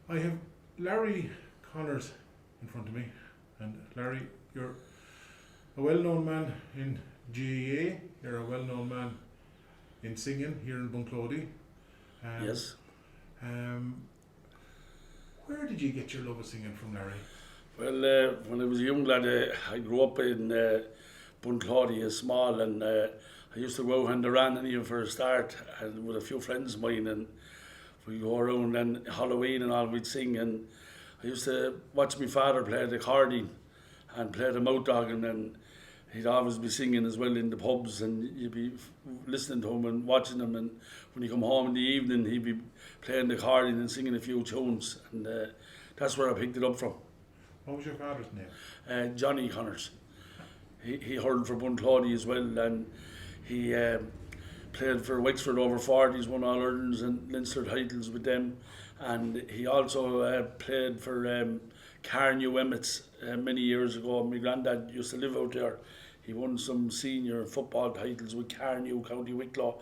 I have Larry Connors in front of me, and Larry, you're a well-known man in GAA, you're a well-known man in singing here in Bunclody. Yes. Where did you get your love of singing from, Larry? Well, when I was a young lad, I grew up in Bunclody, a small, and I used to go out on the Wren and even for a start, and with a few friends of mine, and we go around and Halloween and all, we'd sing, and I used to watch my father play the accordion and play the mouth organ, and he'd always be singing as well in the pubs, and you'd be listening to him and watching him, and when he come home in the evening, he'd be playing the accordion and singing a few tunes, and that's where I picked it up from. What was your father's name? Johnny Connors. He hurled for Bunclody as well, and he played for Wexford over 40s, won All Irelands and Leinster titles with them, and he also played for Carnew Emmets many years ago. My granddad used to live out there. He won some senior football titles with Carnew, County Wicklow,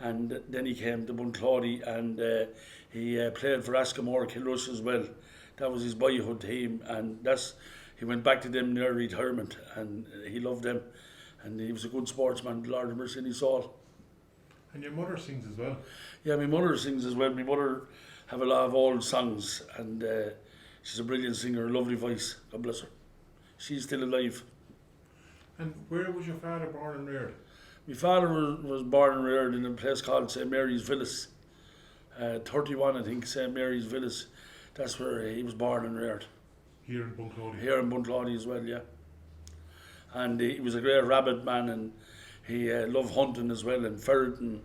and then he came to Bunclody, and he played for Askamore, Kilrush as well. That was his boyhood team, and he went back to them near retirement, and he loved them, and he was a good sportsman, Lord of mercy in his soul. And your mother sings as well? Yeah, my mother sings as well. My mother have a lot of old songs, and she's a brilliant singer, a lovely voice, God bless her. She's still alive. And where was your father born and reared? My father was born and reared in a place called St. Mary's Villas, 31 I think, St. Mary's Villas. That's where he was born and reared. Here in Bunclody? Here in Bunclody as well, yeah. And he was a great rabbit man, and he loved hunting as well, and ferreting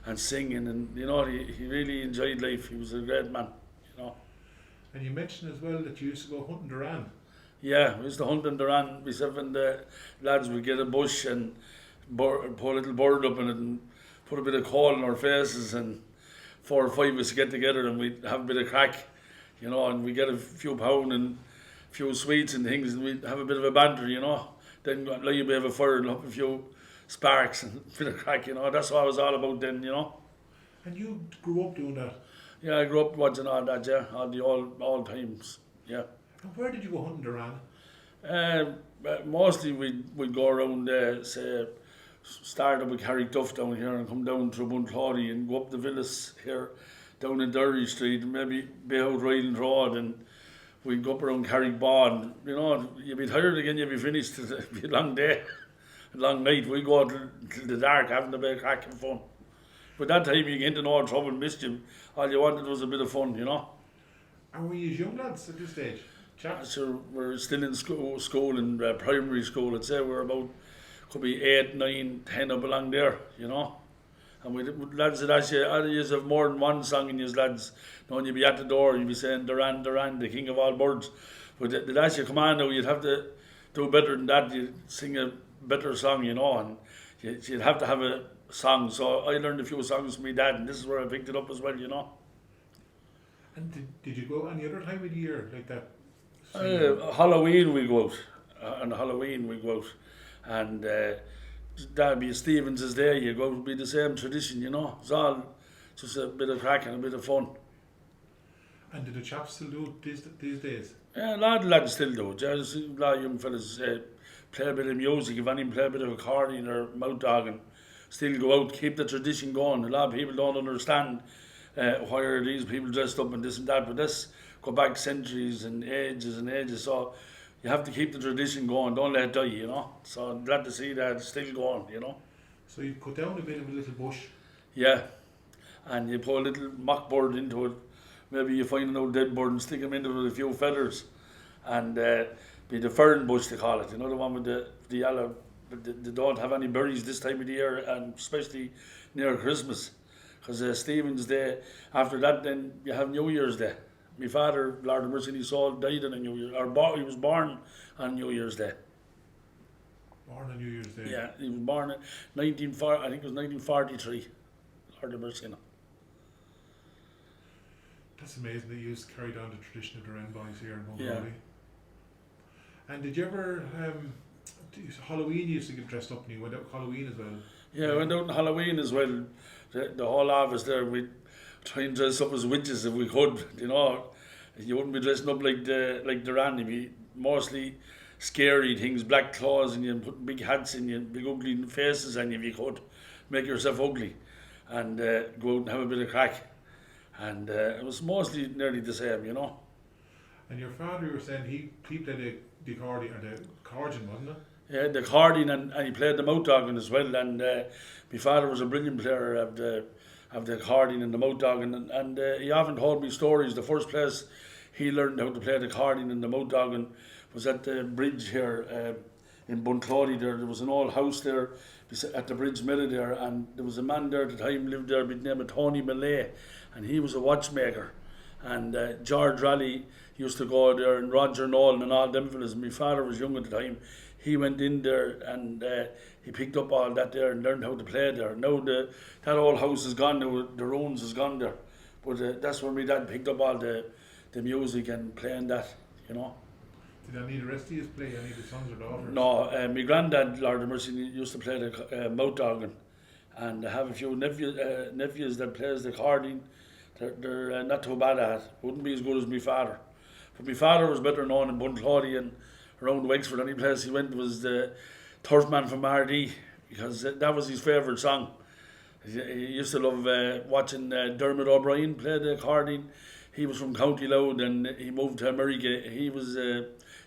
and singing, and you know, he really enjoyed life. He was a great man, you know. And you mentioned as well that you used to go hunting the Wren. Yeah, we used to hunt in the Wren. Myself and the lads would get a bush and put a little bird up in it and put a bit of coal in our faces, and 4 or 5 of us get together and we'd have a bit of crack, you know, and we get a few pound and a few sweets and things, and we'd have a bit of a banter, you know. Then light a bit of a fire and up a few sparks and a bit of crack, you know. That's what I was all about then, you know. And you grew up doing that? Yeah, I grew up watching all that, yeah, all the old times, yeah. And where did you go hunting the Wren? Mostly we'd go around, say, start up with Carrickduff down here and come down through Bunclody and go up the villas here down in Derry Street and maybe be out Ryland Road, and we'd go up around Carrickbond. You know, you'd be tired again, you'd be finished. It'd be a long day, a long night. We'd go out till the dark having a bit of crack and fun. But that time you get into no trouble and mischief. All you wanted was a bit of fun, you know. And were you young lads at this stage? Chaps? So we're still in school in primary school. I'd say we're about, could be 8, 9, 10 up along there, you know. And we lads would ask you, you have more than one song in you lads. You know, and you'd be at the door, you'd be saying, Duran, Duran, the king of all birds. But they'd ask you, come on now, you'd have to do better than that. You'd sing a better song, you know, and you'd have to have a song. So I learned a few songs from my dad, and this is where I picked it up as well, you know. And did you go any other time of the year like that? Halloween we go out, on Halloween we go out, and that'd be Stevens' Day. You go, it'd be the same tradition, you know. It's all just a bit of crack and a bit of fun. And do the chaps still do it these days? Yeah, a lot of lads still do it. Yeah, there's a lot of young fellas play a bit of music, if any play a bit of accordion or mouth organ, still go out, keep the tradition going. A lot of people don't understand why are these people dressed up and this and that, but this go back centuries and ages, so you have to keep the tradition going, don't let it die, you know. So I'm glad to see that it's still going, you know. So you cut down a bit of a little bush? Yeah, and you put a little mock bird into it. Maybe you find an old dead bird and stick him into it with a few feathers, and be the fern bush they call it, you know, the one with the yellow. They don't have any berries this time of the year, and especially near Christmas, because Stephen's Day, after that then you have New Year's Day. My father, Lord of mercy in his soul, died on a New Year, he was born on New Year's Day. Born on New Year's Day? Yeah, he was born in 1940, I think it was 1943, Lord of mercy, you know. That's amazing that you carried on the tradition of the Wren boys here in Bunclody. Yeah. And did you ever, Halloween you used to get dressed up, and you went out Halloween as well? Yeah, I went out on Halloween as well. The whole of us there, we'd try and dress up as witches if we could, you know. You wouldn't be dressing up like the Randy. Be mostly scary things, black clothes, and you put big hats in you, big ugly faces, and if you could make yourself ugly, and go out and have a bit of crack. And it was mostly nearly the same, you know. And your father, you were saying he played the accordion, or the accordion, wasn't it? Yeah, the accordion, and he played the mouth organ as well. And my father was a brilliant player of the accordion and the mouth organ, and he often told me stories. The first place he learned how to play the accordion and the mouth organ was at the bridge here in Bunclody. There was an old house there at the bridge middle there, and there was a man there at the time lived there by the name of Tony Millay, and he was a watchmaker. And George Raleigh used to go there, and Roger Nolan and all them fellas. My father was young at the time. He went in there and he picked up all that there and learned how to play there. Now that old house is gone, now the ruins is gone there. But that's where my dad picked up all the music and playing that, you know. Did any of the rest of you play, any of the sons or daughters? No, my granddad, Lord of Mercy, used to play the mouth organ, and I have a few nephews that plays the accordion. They're not too bad at it. Wouldn't be as good as my father. But my father was better known in Bunclody and around Wexford. Any place he went was the Turf Man from RD, because that was his favourite song. He used to love watching Dermot O'Brien play the accordion. He was from County Louth and he moved to America. He was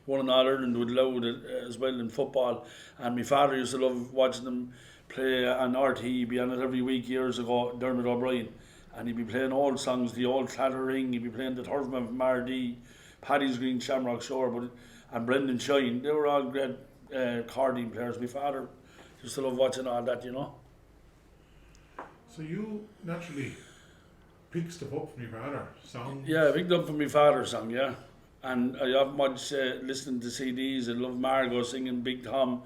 won in All Ireland with Louth as well in football. And my father used to love watching them play on RT. He'd be on it every week years ago, Dermot O'Brien. And he'd be playing old songs, the old Clattering, he'd be playing the Turf Man from RD, Paddy's Green, Shamrock Shore, and Brendan Shine. They were all great accordion players. My father used to love watching all that, you know. So you naturally picked stuff up from your father, songs? Yeah, I picked up from my father's song, yeah. And I have much listening to CDs. I love Margot singing, Big Tom,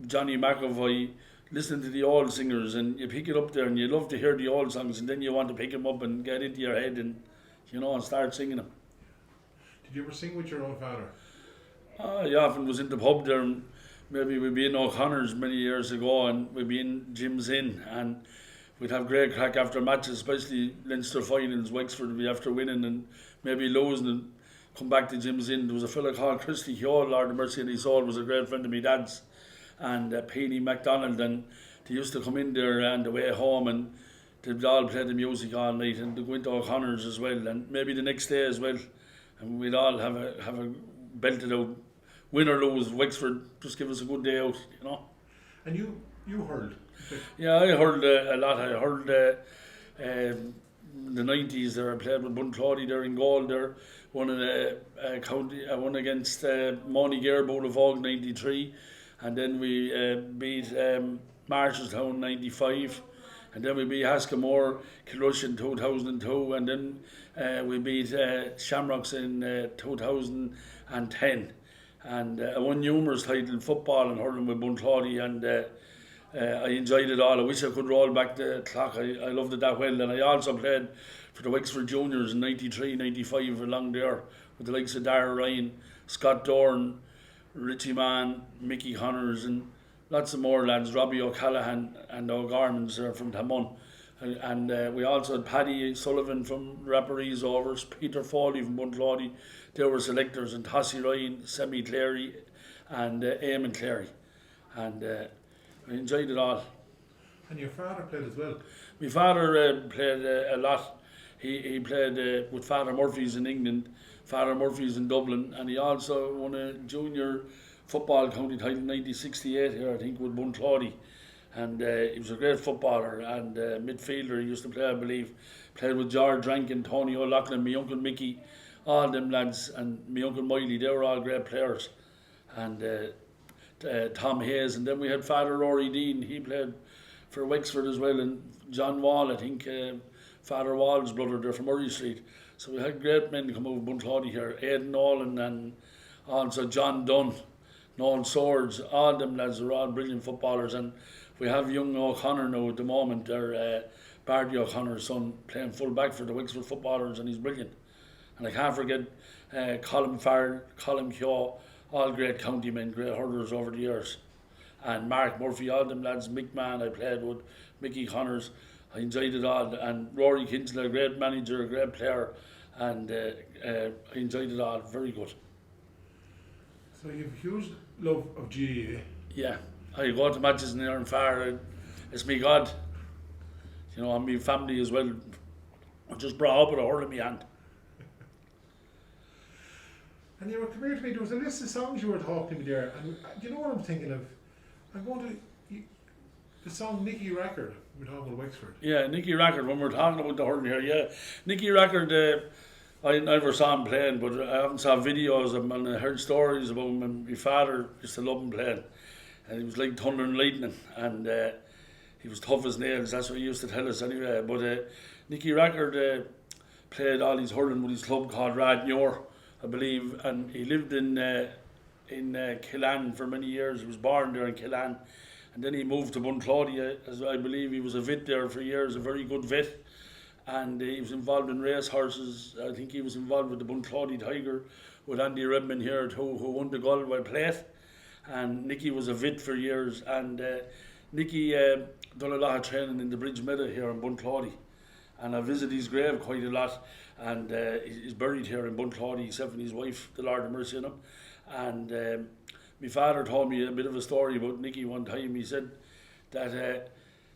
Johnny McAvoy, listening to the old singers, and you pick it up there and you love to hear the old songs, and then you want to pick them up and get into your head and, you know, and start singing them. Did you ever sing with your own father? I often was in the pub there, and maybe we'd be in O'Connor's many years ago, and we'd be in Jim's Inn, and we'd have great crack after matches, especially Leinster finals. Wexford would be after winning and maybe losing and come back to Jim's Inn. There was a fella called Christy Hall, Lord of Mercy and his soul, was a great friend of my dad's, and Peony MacDonald, and they used to come in there on the way home, and they'd all play the music all night, and they'd go into O'Connor's as well, and maybe the next day as well, and we'd all have a belted out, win or lose, Wexford just give us a good day out, you know. And you hurled? Yeah, I hurled a lot. I hurled in the 90s there. I played with Bunclody there in goal there. Won in a county. I won against Monty Gerbo of Vogue 93, and then we beat Marshallstown 95, and then we beat Haskamore, Kilrush in 2002, and then we beat Shamrocks in 2010. And I won numerous titles in football and hurling with Bunclody, and I enjoyed it all. I wish I could roll back the clock. I loved it that well. And I also played for the Wexford Juniors in 93, 95 along there with the likes of Dara Ryan, Scott Dorn, Richie Mann, Mickey Connors, and lots of more lads, Robbie O'Callaghan and O'Gormans from Tamon. And we also had Paddy Sullivan from Rapparees Overs, Peter Foley from Bunclody. They were selectors, and Tossie Ryan, Semi Clary, and Eamon Clary. And I enjoyed it all. And your father played as well? My father played a lot. He played with Father Murphy's in England, Father Murphy's in Dublin, and he also won a junior football county title in 1968 here, I think, with Bunclody. And he was a great footballer and midfielder. He used to play, I believe. Played with George Rankin, Tony O'Loughlin, my uncle Mickey, all them lads, and my uncle Miley. They were all great players. And Tom Hayes, and then we had Father Rory Dean. He played for Wexford as well, and John Wall, I think, Father Wall's brother, they're from Murray Street. So we had great men come over Bunclody here, Aidan Nolan, and also John Dunn, Nolan Swords. All them lads are all brilliant footballers, and we have young O'Connor now at the moment. They're Bardi O'Connor's son, playing full back for the Wexford footballers, and he's brilliant. And I can't forget Colin Farrell, Colin Keogh, all great county men, great hurlers over the years. And Mark Murphy, all them lads, Mick Mann I played with, Mickey Connors, I enjoyed it all. And Rory Kinsler, a great manager, a great player. and I enjoyed it all. Very good. So you've huge love of GAA. Yeah, I go to matches near and far. And it's me God, you know, and my family as well. I just brought up with a hurl in my hand. And you were coming here to me, there was a list of songs you were talking to me there, and do you know what I'm thinking of? I'm going to, the song Nicky Rackard, we're talking about Wexford. Yeah, Nicky Rackard, when we're talking about the hurling here, yeah. Nicky Rackard, I never saw him playing, but I haven't saw videos of him, and I heard stories about him, and my father used to love him playing. And he was like thunder and lightning, and he was tough as nails, that's what he used to tell us anyway. But Nicky Rackard played all his hurling with his club called Radnor, I believe, and he lived in Killan for many years. He was born there in Killan, and then he moved to Bunclody, as I believe he was a vet there for years, a very good vet, and he was involved in race horses. I think he was involved with the Bunclody Tiger with Andy Redman here too, who won the Galway Plate, and Nicky was a vet for years, and Nicky done a lot of training in the Bridge Meadow here in Bunclody, and I visited his grave quite a lot. And he's buried here in Bunclody, himself and his wife, the Lord have mercy on him. And my father told me a bit of a story about Nicky one time. He said that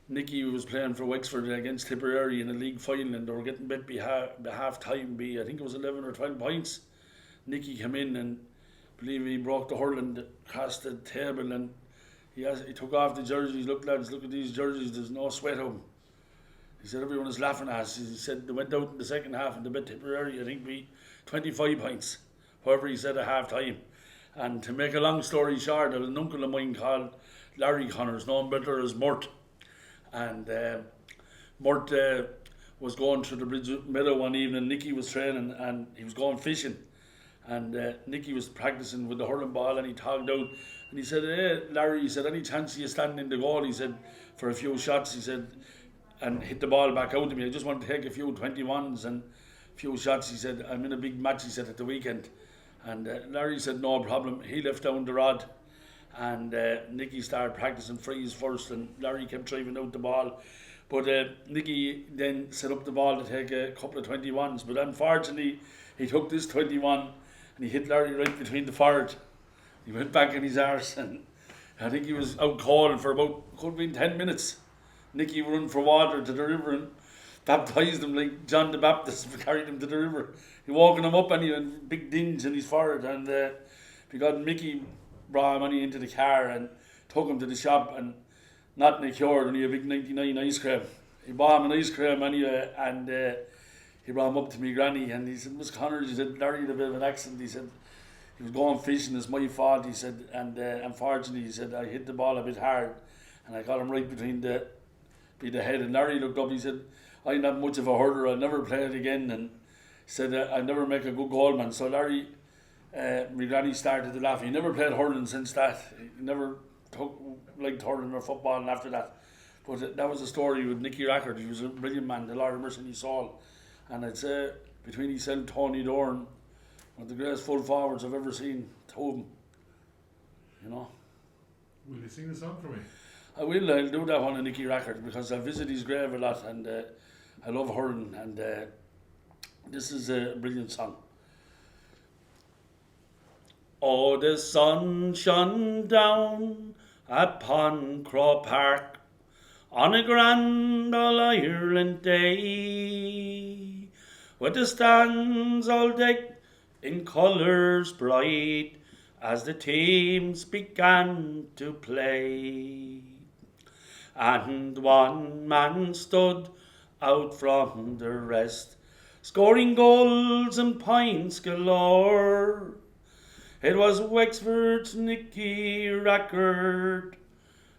Nicky was playing for Wexford against Tipperary in a league final, and they were getting bet by half time, I think it was 11 or 12 points. Nicky came in and I believe he broke the hurling across the table, and he took off the jerseys. Look lads, look at these jerseys, there's no sweat on them. He said everyone is laughing at us. He said they went out in the second half and they bet Tipperary, I think, beat 25 points, however he said at half time. And to make a long story short, there was an uncle of mine called Larry Connors, known better as Mort. And Mort was going through the Bridge Meadow one evening. Nicky was training and he was going fishing. And Nicky was practicing with the hurling ball, and he togged out. And he said, hey, Larry, he said, any chance you standing in the goal? He said, for a few shots, he said, and hit the ball back out to me. I just want to take a few 21s and a few shots. He said, I'm in a big match, he said, at the weekend. And Larry said, no problem. He left down the rod, and Nicky started practicing frees first, and Larry kept driving out the ball. But Nicky then set up the ball to take a couple of 21s. But unfortunately, he took this 21 and he hit Larry right between the forehead. He went back in his arse, and I think he was out cold for about, could have been 10 minutes. Nicky run for water to the river and baptised him like John the Baptist, carried him to the river. He walking him up, and he had a big dinge in his forehead, and because Mickey brought him into the car and took him to the shop, and not in a cure, only a big 99 ice cream. He bought him an ice cream anyway, and he brought him up to me granny, and he said, Miss Connors, he said, Larry had a bit of an accent, he said, he was going fishing, it's my fault, he said, and unfortunately, he said, I hit the ball a bit hard, and I got him right between the head. And Larry looked up, he said, I'm not much of a hurler, I'll never play it again, and said, I'll never make a good goalman. So Larry, my granny started to laugh. He never played hurling since that. He never liked hurling or football and after that. But that was the story with Nicky Rackard. He was a brilliant man, the Lord have mercy on his soul. And I'd say between himself, Tony Dorn, one of the greatest full forwards I've ever seen, two of them. You know. Will you sing the song for me? I will. I'll do that one of Nicky Rackard, because I visit his grave a lot, and I love hurling, and this is a brilliant song. Oh, the sun shone down upon Crow Park on a grand All-Ireland day, with the stands all decked in colours bright as the teams began to play. And one man stood out from the rest, scoring goals and points galore. It was Wexford's Nicky Rackard,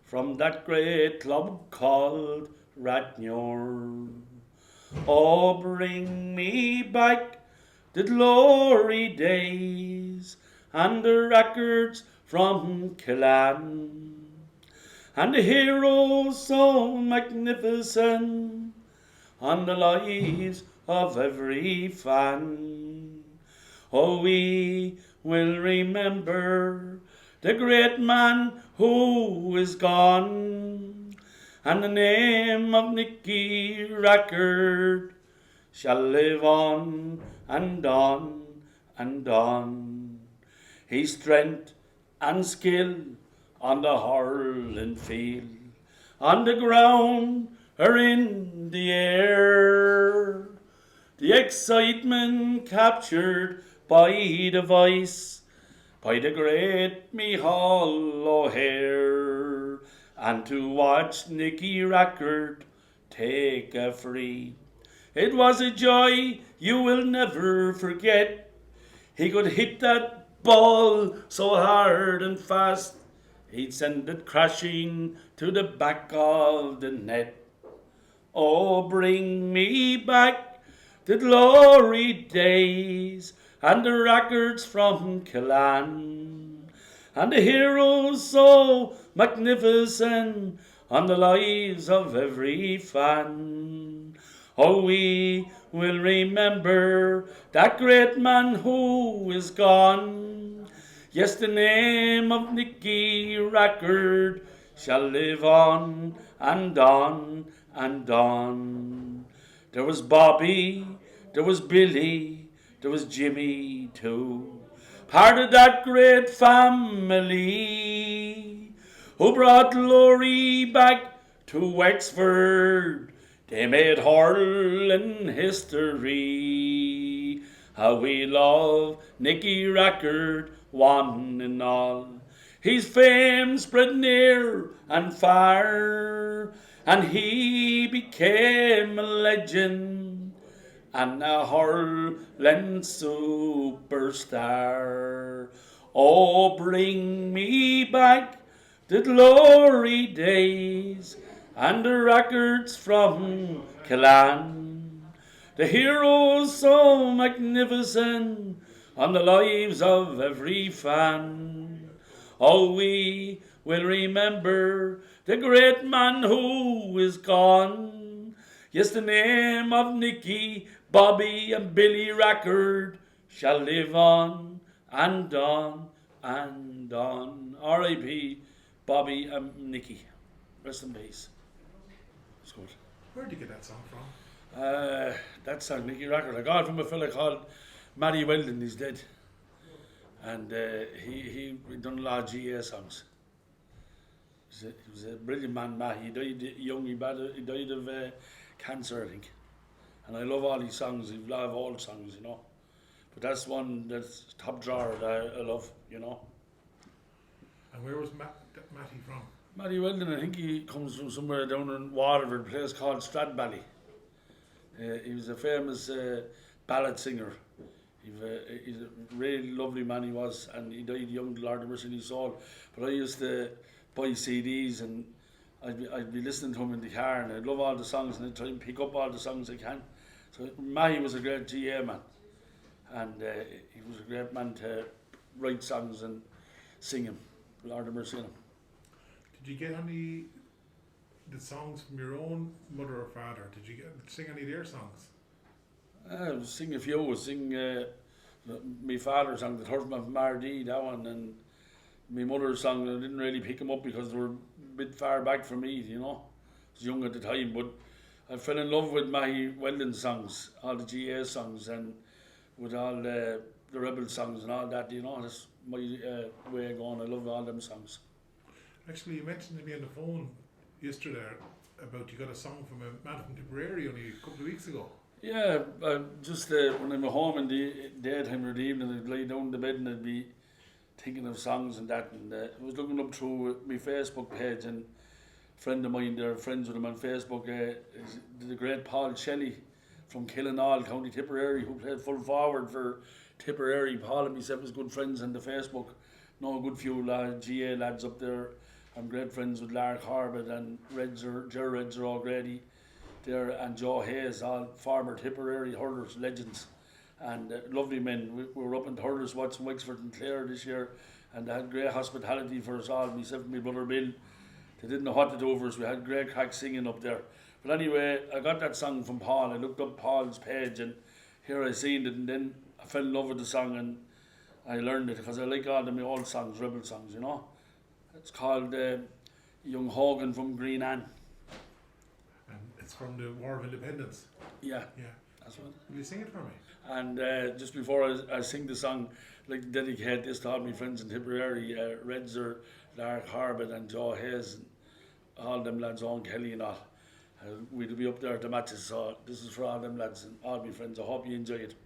from that great club called Radnor. Oh, bring me back the glory days and the Rackards from Killan, and the heroes so magnificent on the lives of every fan. Oh, we will remember the great man who is gone, and the name of Nicky Rackard shall live on and on and on. His strength and skill on the hurling field, on the ground or in the air. The excitement captured by the voice, by the great Micheál O'Hare, and to watch Nicky Rackard take a free. It was a joy you will never forget. He could hit that ball so hard and fast, he'd send it crashing to the back of the net. Oh, bring me back the glory days and the records from Killan, and the heroes so magnificent on the lives of every fan. Oh, we will remember that great man who is gone. Yes, the name of Nicky Rackard shall live on and on and on. There was Bobby, there was Billy, there was Jimmy too, part of that great family who brought glory back to Wexford. They made hurling history. How we love Nicky Rackard, one and all. His fame spread near and far, and he became a legend and a hurling superstar. Oh, bring me back the glory days and the records from Killan, the heroes so magnificent on the lives of every fan. Oh, we will remember the great man who is gone. Yes, the name of Nicky, Bobby and Billy Rackard shall live on and on and on. R.I.P. Bobby and Nicky. Rest in peace. It's good. Where did you get that song from? That song, Nicky Rackard, I got it from a fella called Matty Weldon. He's dead. And he done a lot of GA songs. He was a brilliant man, Matt. He died young, he died of cancer, I think. And I love all his songs, he love old songs, you know. But that's one that's top drawer that I love, you know. And where was Matty from? Matty Weldon, I think he comes from somewhere down in Waterford, a place called Stradbally. He was a famous ballad singer. He's a really lovely man he was, and he died young, the Lord of mercy in his soul. But I used to buy CDs and I'd be listening to him in the car, and I'd love all the songs and I'd try and pick up all the songs I can. So Matty was a great GA man, and he was a great man to write songs and sing him, Lord of mercy on him. Did you get any the songs from your own mother or father? Did you sing any of their songs? I sing a few. I sing my father's song, The Thurman of Mardee, that one, and my mother's song. I didn't really pick them up because they were a bit far back from me, you know. I was young at the time, but I fell in love with my Weldon songs, all the GA songs, and with all the Rebel songs and all that, you know. That's my way of going. I love all them songs. Actually, you mentioned to me on the phone yesterday about you got a song from a man from Tipperary only a couple of weeks ago. Yeah, just when I'm at home in the daytime or the evening, I'd lie down in the bed and I'd be thinking of songs and that. And I was looking up through my Facebook page, and a friend of mine there, friends with him on Facebook, is the great Paul Shelley from Killinall, County Tipperary, who played full forward for Tipperary. Paul and myself was good friends on the Facebook. Know a good few GA lads up there. I'm great friends with Lark Harbert and Ger Redzer O'Grady there, and Joe Hayes, all former Tipperary hurlers, legends, and lovely men. We were up in hurlers watching Wexford and Clare this year, and they had great hospitality for us all, myself and my brother Bill. They didn't know what to do for us. We had great crack singing up there. But anyway, I got that song from Paul. I looked up Paul's page and here I seen it, and then I fell in love with the song and I learned it because I like all my old songs, rebel songs, you know. It's called Young Hogan from Green Ann. And it's from the War of Independence. Yeah. Yeah. That's what. Will you sing it for me? And just before I sing the song, I'd like to dedicate this to all my friends in Tipperary, Redzer, Lark Harbert and Joe Hayes, and all them lads, Owen Kelly and all. We'll be up there at the matches, so this is for all them lads and all my friends. I hope you enjoy it.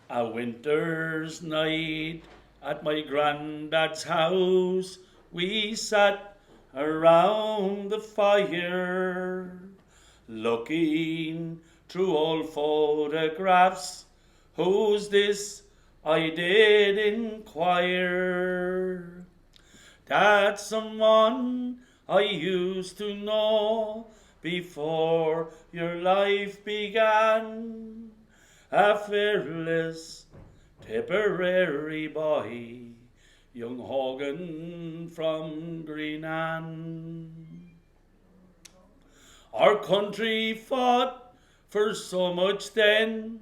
A winter's night at my granddad's house, we sat around the fire, looking through old photographs. Who's this? I did inquire. That's someone I used to know before your life began. A fearless Tipperary boy, young Hogan from Greenan. Our country fought for so much then,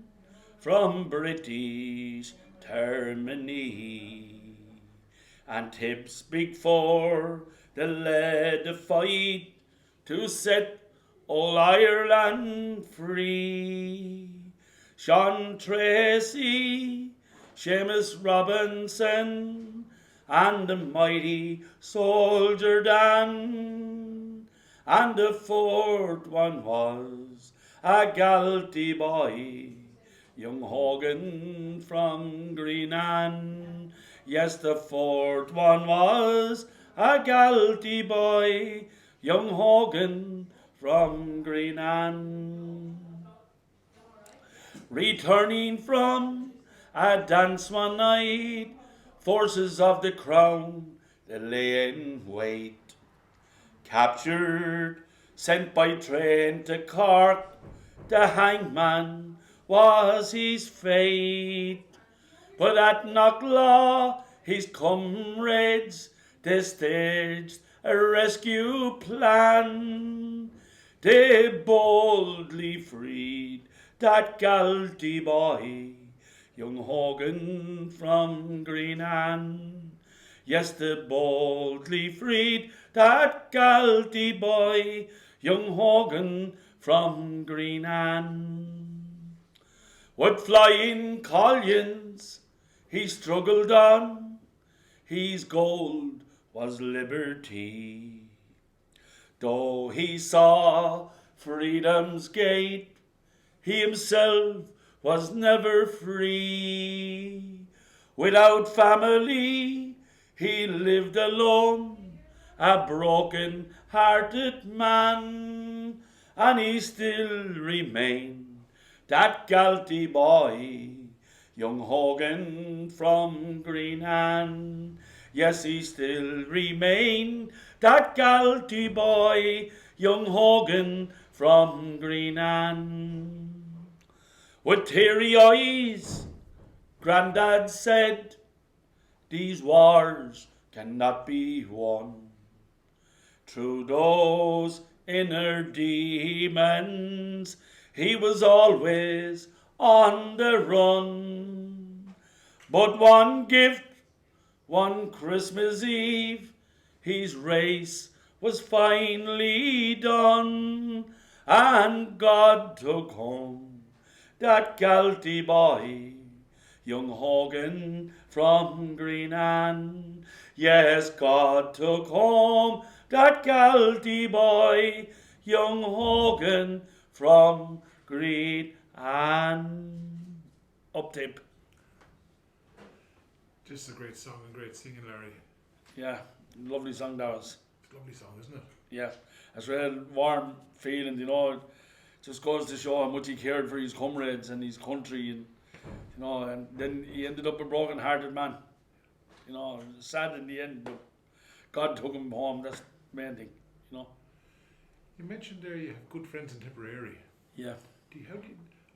from British tyranny, and Tips big four, they led the fight to set all Ireland free. Sean Tracy, Seamus Robinson, and the mighty soldier Dan, and the fourth one was a galty boy, young Hogan from Greenan. Yes, the fourth one was a galty boy, young Hogan from Greenan. Returning from a dance one night, forces of the crown, they lay in wait. Captured, sent by train to Cork, the hangman was his fate. But at Knocklaw, his comrades, they staged a rescue plan. They boldly freed that galty boy, young Hogan from Greenan. Yes, they boldly freed that galty boy, young Hogan from Greenan. With flying collions he struggled on, his goal was liberty. Though he saw freedom's gate, he himself was never free. Without family, he lived alone, a broken-hearted man, and he still remained that galty boy, young Hogan from Greenan. Yes, he still remained that galty boy, young Hogan from Greenan. With teary eyes, Grandad said, these wars cannot be won. Through those inner demons, he was always on the run. But one gift, one Christmas Eve, his race was finally done, and God took home that galty boy, young Hogan from Greenan. Yes, God took home that galty boy, young Hogan from Greenan. Up tip. Just a great song and great singing, Larry. Yeah, lovely song that was. It's a lovely song, isn't it? Yeah, it's a real warm feeling, you know. It just goes to show how much he cared for his comrades and his country, and you know. And then he ended up a broken-hearted man. You know, sad in the end, but God took him home. That's the main thing, you know. You mentioned there you have good friends in Tipperary. Yeah.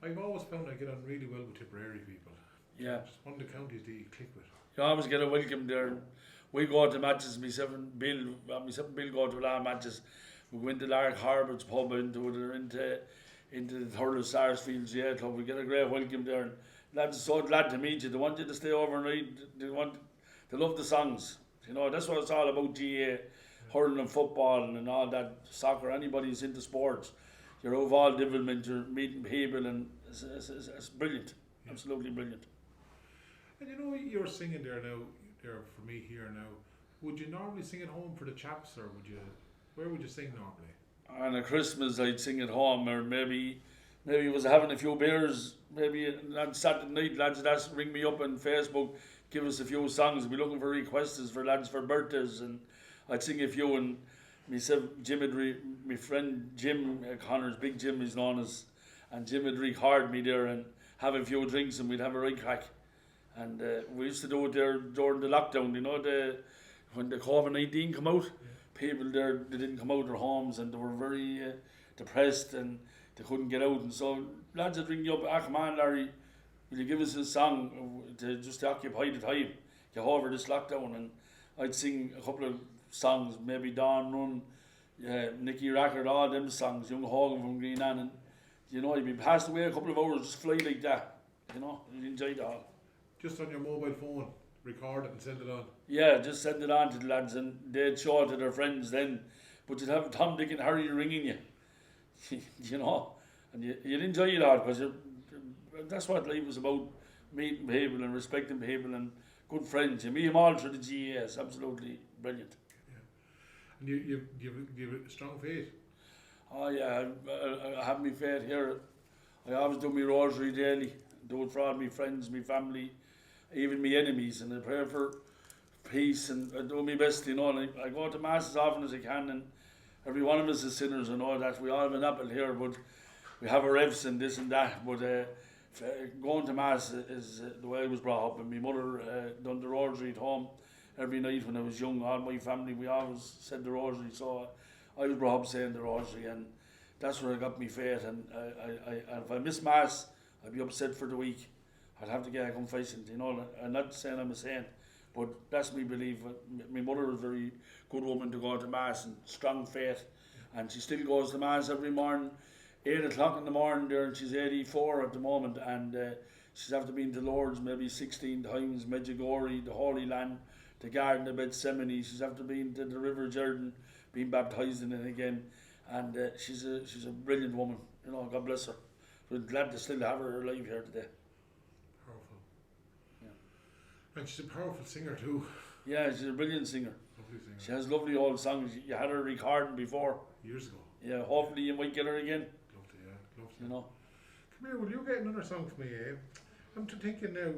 I've always found I get on really well with Tipperary people. Yeah. Just one of the counties that you click with. You always get a welcome there. We go to matches. Myself and Bill go to a lot of matches. We go into Lark Harbour's pub, into the Thurles Sarsfields Club. We get a great welcome there. And lads are so glad to meet you. They want you to stay overnight. They love the songs. You know, that's what it's all about. GA, hurling and football and all that, soccer. Anybody who's into sports, you're out of all devilment, you're meeting people, and it's brilliant, Yeah. absolutely brilliant. And you know, you're singing there now, there for me here now. Would you normally sing at home for the chaps, or where would you sing normally? And at Christmas I'd sing at home, or maybe it was having a few beers, maybe on Saturday night, lads would ring me up on Facebook, give us a few songs, be looking for requests for lads for birthdays, and I'd sing a few, and myself, my friend Jim Connors, Big Jim he's known as, and Jim would record me there and have a few drinks, and we'd have a right crack. And we used to do it there during the lockdown, you know, when the COVID-19 come out, people there, they didn't come out of their homes, and they were very depressed, and they couldn't get out, and so lads would ring you up, come on Larry, will you give us a song to occupy the time, get over this lockdown, and I'd sing a couple of songs, maybe Dawn Run, Nicky Rackard, all them songs, Young Hogan from Green Ann, and you know, you'd be passed away a couple of hours, just fly like that, you know, you'd enjoy it all. Just on your mobile phone, record it and send it on. Yeah, just send it on to the lads, and they'd show it to their friends then, but you'd have Tom, Dick and Harry ringing you, you know, and you'd enjoy it all, because that's what life is about, meeting people and respecting people and good friends. You meet them all through the GA, it's absolutely brilliant. And you give it strong faith. Oh yeah, I have my faith here. I always do my rosary daily, do it for all my friends, my family, even my enemies, and I pray for peace, and I do my best, you know, and I go to Mass as often as I can, and every one of us is sinners, and all that. We all have an apple here, but we have our revs and this and that, but going to Mass is the way I was brought up, and my mother done the rosary at home every night when I was young. All my family, we always said the rosary, so I was brought up saying the rosary, and that's where I got my faith, and if I miss Mass, I'd be upset for the week. I'd have to get a confession, you know. I'm not saying I'm a saint, but that's my belief. My mother was a very good woman to go to Mass, and strong faith, and she still goes to Mass every morning, 8 o'clock in the morning there, and she's 84 at the moment, and she's after been to Lourdes maybe 16 times, Medjugorje, the Holy Land, the Garden of Gethsemane. She's after been to the River Jordan, being baptised in it again, and she's a brilliant woman, you know. God bless her. We're glad to still have her alive here today. Powerful. Yeah. And she's a powerful singer too. Yeah, she's a brilliant singer. Lovely singer. She has lovely old songs. You had her recording before. Years ago. Yeah, hopefully you might get her again. Love to, yeah. Love to. You know. Come here, will you get another song for me, eh? I'm thinking now,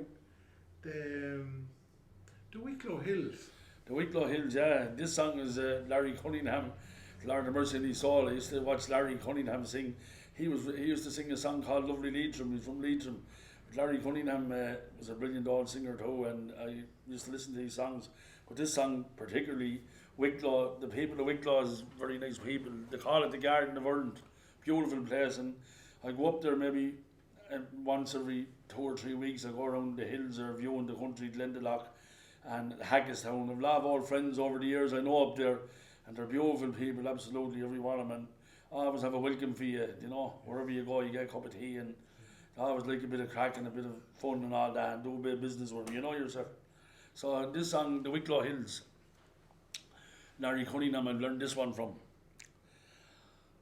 the Wicklow Hills. The Wicklow Hills, yeah. This song is Larry Cunningham, Lord of Mercy in his soul. I used to watch Larry Cunningham sing. He used to sing a song called Lovely Leitrim. He's from Leitrim. Larry Cunningham was a brilliant old singer too, and I used to listen to his songs. But this song particularly, Wicklow, the people of Wicklow is very nice people. They call it the Garden of Ireland. Beautiful place, and I go up there maybe once every 2 or 3 weeks. I go around the hills or viewing the country, Glendalough and Haggistown. I've a lot of old friends over the years I know up there, and they're beautiful people, absolutely, every one of them. And I always have a welcome for you, you know, wherever you go, you get a cup of tea, and I always like a bit of crack and a bit of fun and all that, and do a bit of business with them, you know yourself. So this song, The Wicklow Hills, Larry Cunningham, I've learned this one from.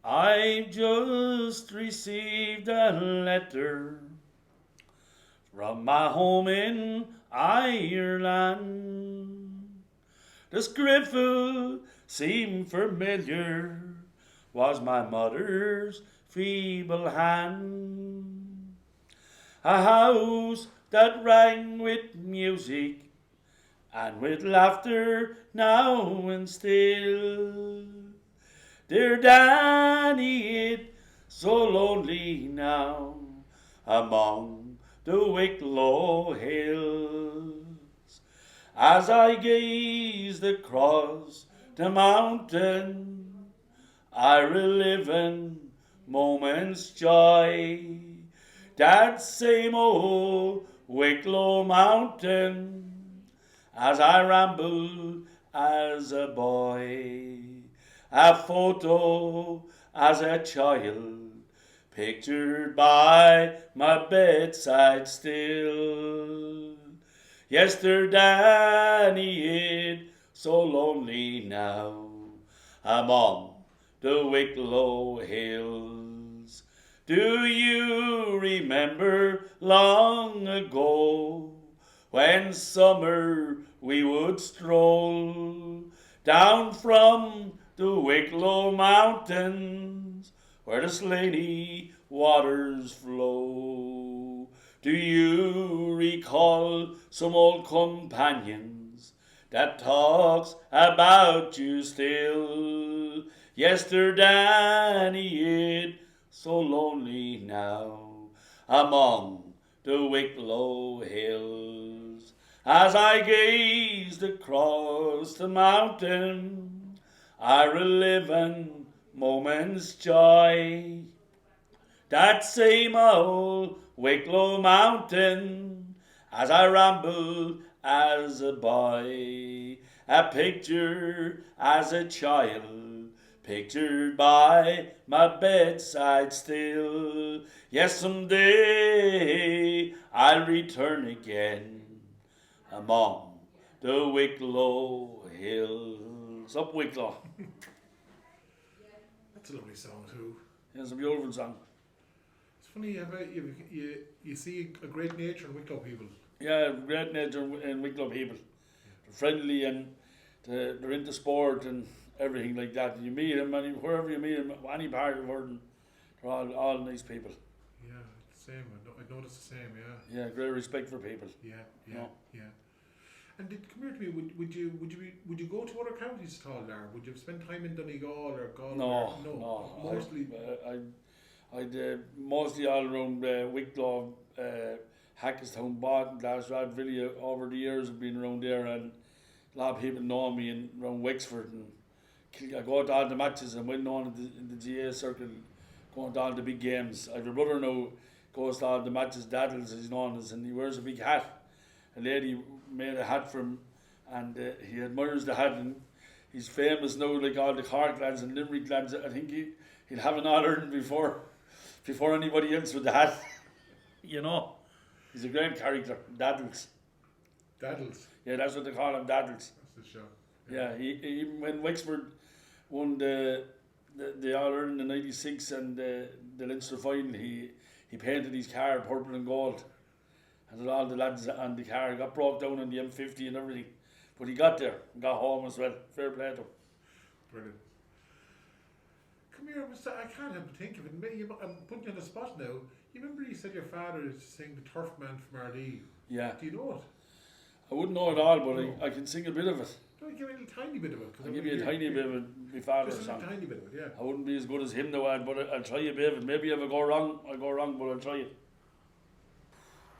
I've just received a letter from my home in Ireland. The scriffle seemed familiar, was my mother's feeble hand. A house that rang with music and with laughter now and still. Dear Danny, it's so lonely now among the Wicklow Hills. As I gazed across the mountain, I relive in moment's joy that same old Wicklow mountain as I rambled as a boy. A photo as a child pictured by my bedside still. Yesterday it's so lonely now among the Wicklow Hills. Do you remember long ago when summer we would stroll down from the Wicklow Mountains where the Slaney waters flow? Do you recall some old companions that talks about you still? Yesterday it so lonely now among the Wicklow hills. As I gazed across the mountain, I relive an moment's joy. That same old Wicklow mountain, as I rambled as a boy, a picture as a child, pictured by my bedside still. Yes, someday I'll return again among the Wicklow hills. Up Wicklow. That's a lovely song too. It's a beautiful song. It's funny how you see a great nature in Wicklow people. Yeah, great nature in Wicklow people. They're friendly and they're into sport and everything like that. And you meet them, wherever you meet them, any part of the world, they're all nice people. Yeah, same. I noticed the same. Yeah. Yeah, great respect for people. Yeah. No. Yeah. And come here to me. Would you go to other counties at all, Lara? Would you spend time in Donegal or Galway? No. Mostly. I'd mostly all around Wicklow, Hackestown, Barton, Glasradvillia. Over the years, I've been around there, and a lot of people know me in around Wexford. And I go to all the matches and went on in the GA circle, going to all the big games. I have a brother now goes to all the matches. Daddles, he's known as, and he wears a big hat. A lady made a hat for him, and he admires the hat, and he's famous now, like all the Cork lads and Limerick lads. I think he'll have an All-Ireland before anybody else with the hat. You know, he's a great character. Daddles. Yeah, that's what they call him, Daddles. That's the show. Yeah, he when Wexford won the All-Ireland in '96 and the Leinster final, he painted his car purple and gold. And all the lads on the car got brought down on the M50 and everything. But he got there and got home as well. Fair play to him. Brilliant. Come here, I can't help but think of it. I'm putting you on the spot now. You remember you said your father is sing the Turf Man from RD? Yeah. Do you know it? I wouldn't know it all, but I can sing a bit of it. No, give me a little tiny bit of it. I'll give you a tiny bit of it, my father's Just a song. tiny bit of it, yeah. I wouldn't be as good as him though, but I'll try a bit of it. Maybe if I go wrong, I'll go wrong, but I'll try it.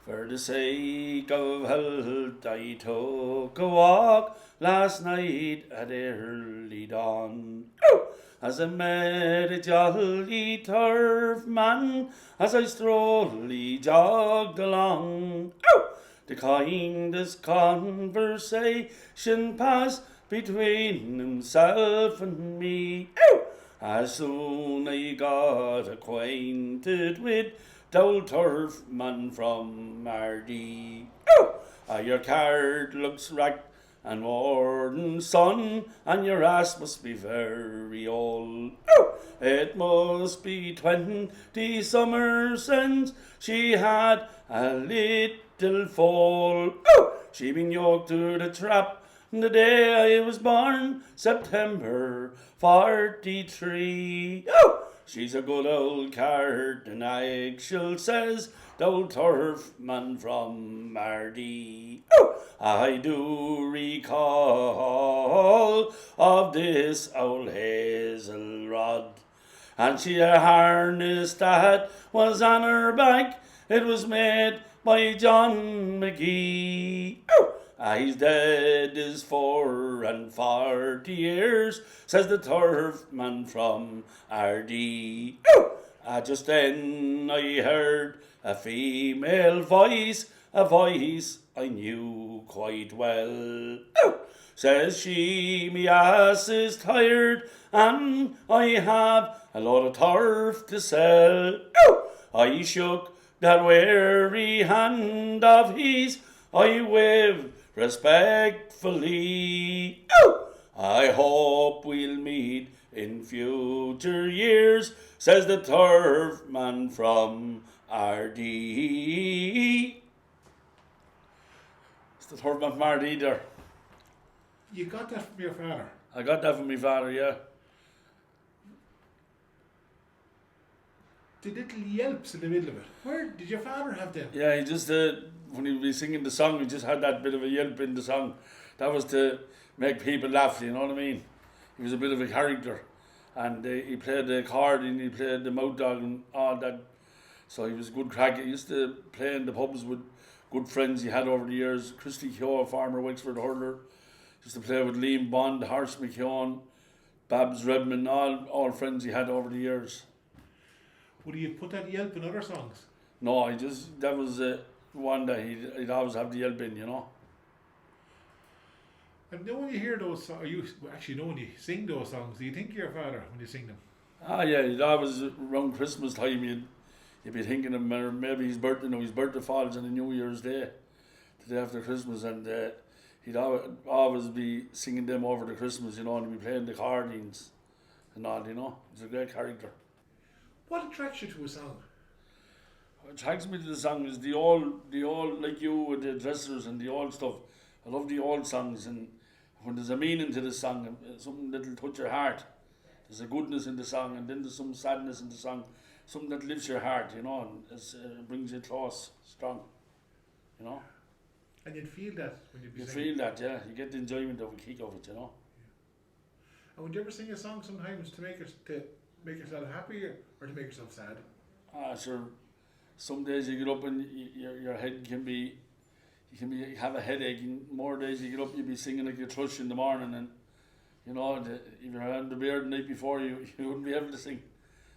For the sake of health, I took a walk last night at early dawn. As I met a jolly turf man, as I strolly jogged along. The kindest conversation passed between himself and me. As soon I got acquainted with the old turf man from RD. Your card looks racked and worn, son, and your ass must be very old. It must be 20 summers since she had a little foal. She been yoked to the trap the day I was born, September 43. She's a good old cart, and eggshell, says the old turf man from RD. I do recall of this old hazel rod, and she a harness that was on her back. It was made by John McGee. He's dead is 44 years, says the turf man from RD. Just then I heard a female voice, a voice I knew quite well. Says she, me ass is tired, and I have a lot of turf to sell. I shook that weary hand of his, I waved respectfully. I hope we'll meet in future years, says the turf man from Ardee. It's the turf man from Ardee there. You got that from your father? I got that from my father, yeah. The little yelps in the middle of it. Where did your father have them? Yeah, he just, when he was singing the song, he just had that bit of a yelp in the song. That was to make people laugh, you know what I mean? He was a bit of a character. And he played the accordion, he played the mouth dog and all that. So he was a good crack. He used to play in the pubs with good friends he had over the years. Christy Keogh, former Wexford hurler. Used to play with Liam Bond, Harsh McKeown, Babs Redman, all friends he had over the years. Would he have put that yelp in other songs? No, that was one that he'd always have the yelp in, you know. And then when you hear those songs, when you sing those songs, do you think of your father when you sing them? Ah, yeah, he'd always, around Christmas time, you'd be thinking of him, or maybe his birthday falls on a New Year's Day, the day after Christmas, and he'd always be singing them over the Christmas, you know, and he'd be playing the accordions and all, you know. He's a great character. What attracts you to a song? What attracts me to the song is the old, like you with the dressers and the old stuff. I love the old songs, and when there's a meaning to the song, something that'll touch your heart. There's a goodness in the song, and then there's some sadness in the song, something that lifts your heart, you know, and brings you close, strong, you know. And you'd feel that when you'd be singing. singing. Feel that, yeah. You get the enjoyment of a kick of it, you know. Yeah. And would you ever sing a song sometimes to make yourself happy or to make yourself sad? Ah, sure. Some days you get up and your head have a headache, and more days you get up, you'll be singing like a thrush in the morning, and you know, if you're on the beer the night before, you wouldn't be able to sing.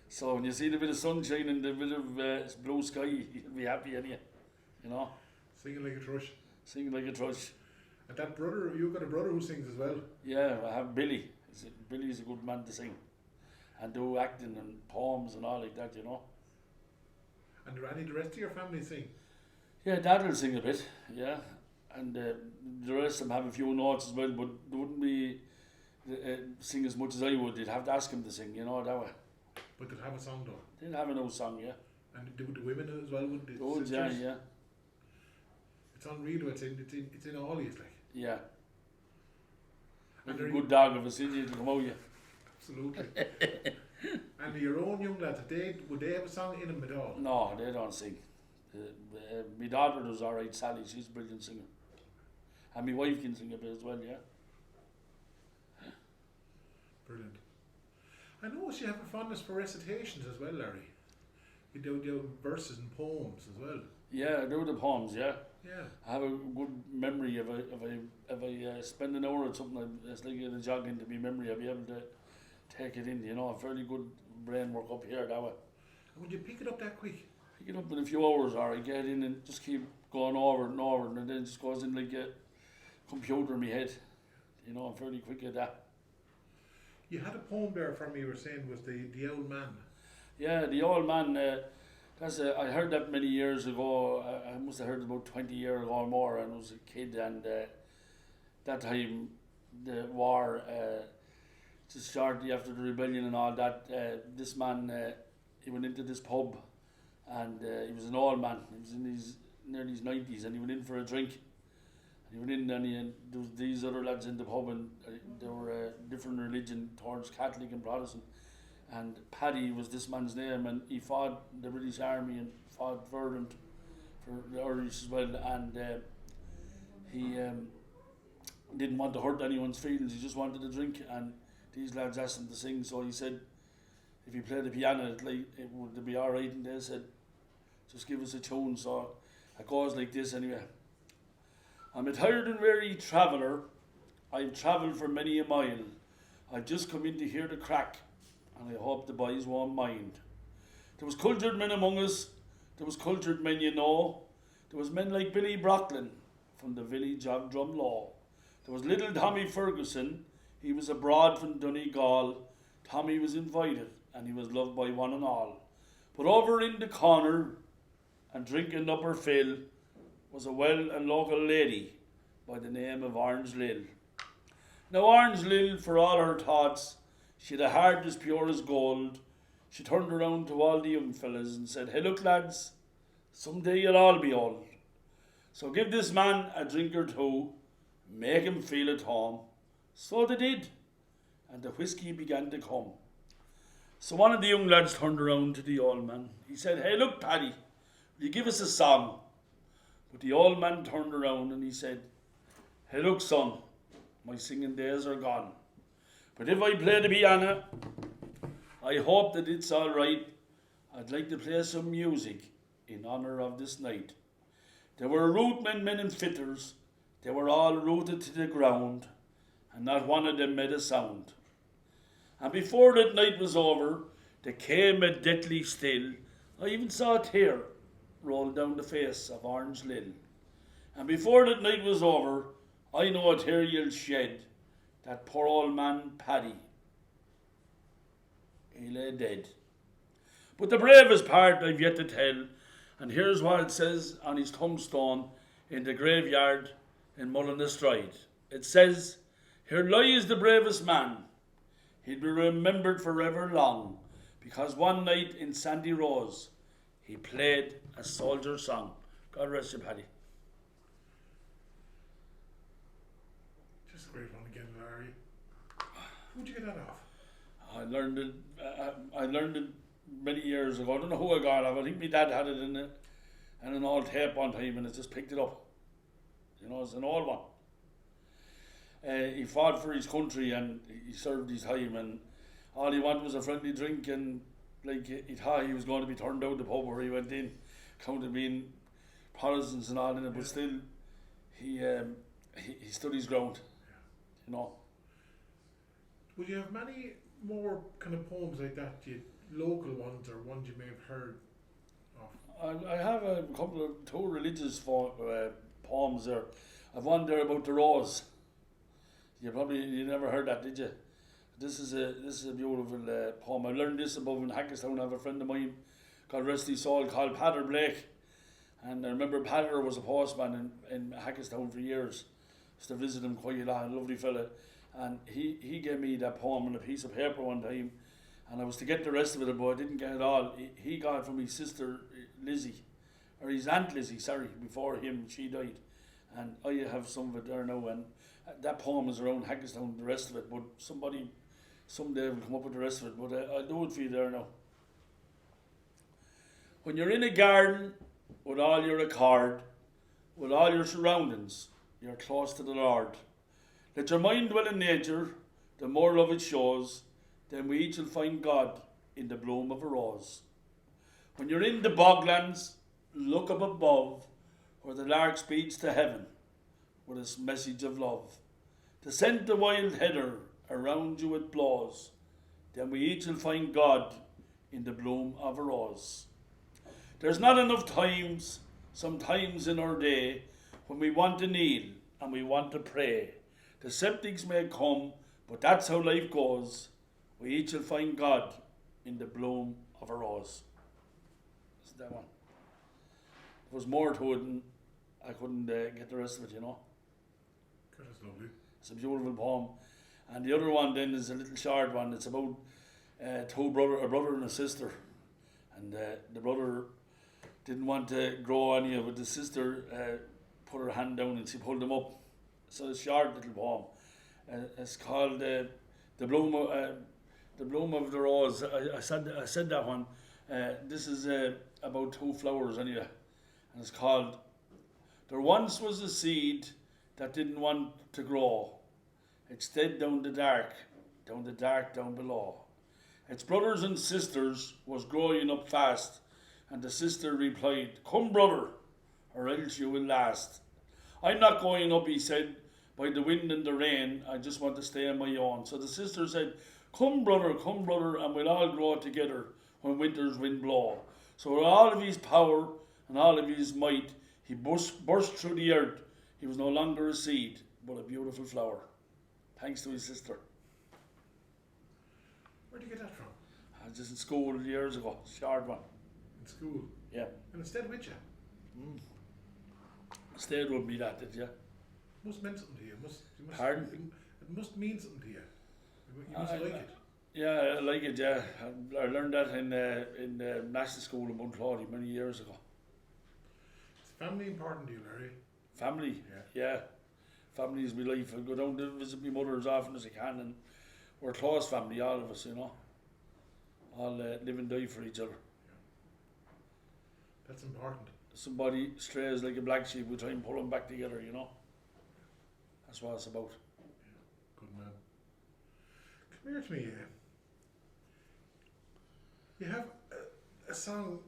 So when you see the bit of sunshine and the bit of blue sky, you'll be happy anyhow, you know. Singing like a thrush. Singing like a thrush. And that brother, you've got a brother who sings as well? Yeah, I have Billy. Billy's a good man to sing and do acting and poems and all like that, you know. And do any of the rest of your family sing? Yeah, Dad will sing a bit, yeah. And the rest of them have a few notes as well, but they wouldn't be sing as much as I would. They'd have to ask him to sing, you know, that way. But they'd have a song though? They'd have a no song, yeah. And do the women as well, wouldn't they? Oh, yeah, yeah. It's unreal, it's in all these, like. Yeah. And Like a good dog of a city, it'll come out, yeah. Absolutely. And your own young lads, would they have a song in them at all? No, they don't sing. My daughter does alright, Sally, she's a brilliant singer. And my wife can sing a bit as well, yeah. Brilliant. I notice you have a fondness for recitations as well, Larry. You do verses and poems as well. Yeah, I do the poems, yeah. Yeah. I have a good memory. If I spend an hour or something, it's like a jog into my memory. I'll be able to take it in, you know. A fairly good brain work up here that way. And would you pick it up that quick? Pick it up in a few hours, or I get in and just keep going over and over, and then it just goes in like a computer in my head. You know, I'm fairly quick at that. You had a poem there for me, you were saying, was the Old Man. Yeah, the Old Man, I heard that many years ago. I must have heard it about 20 years ago or more, and I was a kid, and that time the war, just shortly after the rebellion and all that, this man, he went into this pub, and he was an old man. He was in his nearly his 90s, and he went in for a drink. He went in, and there was these other lads in the pub, and they were different religion towards Catholic and Protestant. And Paddy was this man's name, and he fought the British Army and fought Ireland for the Irish as well. And he didn't want to hurt anyone's feelings. He just wanted to drink, and these lads asked him to sing. So he said, if he played the piano, it would be all right. And they said, just give us a tune. So it goes like this anyway. I'm a tired and weary traveller. I've travelled for many a mile. I've just come in to hear the crack, and I hope the boys won't mind. There was cultured men among us. There was cultured men, you know. There was men like Billy Brocklin from the village of Drumlaw. There was little Tommy Ferguson. He was abroad from Donegal. Tommy was invited, and he was loved by one and all. But over in the corner, and drinking up her fill, was a well and local lady by the name of Orange Lil. Now Orange Lil, for all her thoughts, she'd a heart as pure as gold. She turned around to all the young fellas and said, "Hey, look, lads, someday you'll all be old. So give this man a drink or two, make him feel at home." So they did, and the whiskey began to come. So one of the young lads turned around to the old man. He said, "Hey, look, Paddy, will you give us a song?" But the old man turned around and he said, "Hey, look, son, my singing days are gone. But if I play the piano, I hope that it's all right. I'd like to play some music in honour of this night. There were rootmen, men and fitters. They were all rooted to the ground, and not one of them made a sound. And before that night was over, there came a deathly still. I even saw a tear roll down the face of Orange Lil. And before that night was over, I know a tear you'll shed. That poor old man, Paddy, he lay dead." But the bravest part I've yet to tell, and here's what it says on his tombstone in the graveyard in Mullinastrid. It says, "Here lies the bravest man. He'll be remembered forever long, because one night in Sandy Rose, he played a soldier's song." God rest you, Paddy. Just a great one again, Larry. Who'd you get that off? I learned it many years ago. I don't know who I got it off. I think my dad had it in an old tape one time, and it just picked it up. You know, it's an old one. He fought for his country and he served his time, and all he wanted was a friendly drink, and like he thought he was going to be turned out the pub where he went in, counted being Protestants and all in it, but still he stood his ground. You know. Would you have many more kind of poems like that, local ones or ones you may have heard of? I have a couple of two religious poems there. I've one there about the rose. You never heard that, did you? This is a beautiful poem. I learned this above in Hackestown. I have a friend of mine, God rest his soul, called Padder Blake. And I remember Padder was a postman in Hackestown for years. Used to visit him quite a lot, a lovely fella. And he gave me that poem on a piece of paper one time, and I was to get the rest of it, but I didn't get it all. He got it from his sister Lizzie, or his aunt Lizzie, sorry, before him, she died. And I have some of it there now, and that poem is around Hackestown, the rest of it, but somebody someday will come up with the rest of it, but I'll do it for you there now. When you're in a garden with all your accord, with all your surroundings, you're close to the Lord. Let your mind dwell in nature, the more love it shows, then we each will find God in the bloom of a rose. When you're in the boglands, look up above, where the lark speeds to heaven with his message of love. To scent the wild heather around you it blows, then we each will find God in the bloom of a rose. There's not enough times, sometimes in our day, when we want to kneel and we want to pray. The septics may come, but that's how life goes. We each will find God in the bloom of a rose. That's that one. There was more to it, and I couldn't get the rest of it, you know. God, that's lovely. It's a beautiful poem. And the other one then is a little short one. It's about a brother and a sister. And the brother didn't want to grow any of it. The sister put her hand down and she pulled him up. So it's a short little poem. It's called the bloom of the rose. I said that one. This is about two flowers anyway, and it's called "There once was a seed that didn't want to grow. It stayed down the dark down below. Its brothers and sisters was growing up fast, and the sister replied, 'Come, brother, or else you will last.' 'I'm not going up,' he said, 'by the wind and the rain. I just want to stay on my own.' So the sister said, 'Come, brother, and we'll all grow together when winter's wind blow.' So with all of his power and all of his might, he burst through the earth. He was no longer a seed, but a beautiful flower. Thanks to his sister." Where did you get that from? I was just in school years ago. Short one. In school? Yeah. And it stayed with you? Stayed with me, that did, yeah. Must have meant something to you. Pardon? It must mean something to you. You must like it. Yeah, I like it. Yeah, I learned that in national school in Bunclody many years ago. Is family important to you, Larry? Family, yeah. Family is my life. I go down to visit my mother as often as I can, and we're a close family, all of us, you know. All live and die for each other. That's important. Somebody strays like a black sheep, we try and pull them back together, you know. That's what it's about. Good man. Come here to me. You have a song,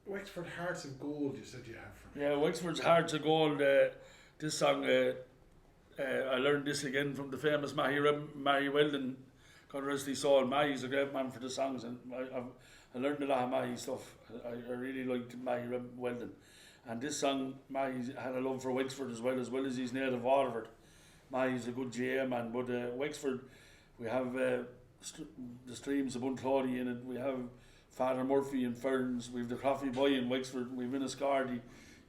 Wexford Hearts of Gold, you said you have for me. Yeah, Wexford's Hearts of Gold. This song, I learned this again from the famous Mary Weldon, God rest his soul. Mary's a great man for the songs, and I learned a lot of Mary stuff. I really liked Mary Weldon. And this song, Mary had a love for Wexford as well as his native Waterford. Mary's a good GA man, but Wexford, we have the streams of Bunclody in it. We have Father Murphy and Ferns. We have the Coffee Boy in Wexford. We've Inniscardy.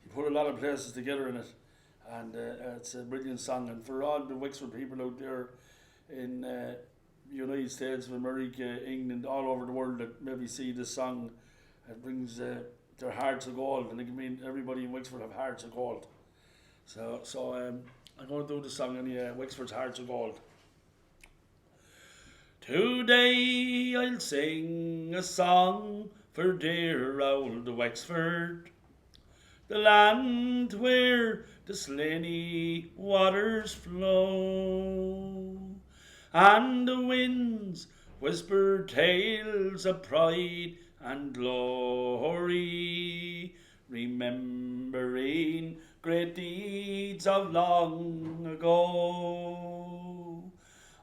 He put a lot of places together in it, and it's a brilliant song. And for all the Wexford people out there in United States of America, England, all over the world that maybe see this song, it brings their hearts of gold. And I mean, everybody in Wexford have hearts of gold. So I'm going to do the song in Wexford's Hearts of Gold. Today I'll sing a song for dear old Wexford, the land where the Slaney waters flow, and the winds whisper tales of pride and glory, remembering great deeds of long ago.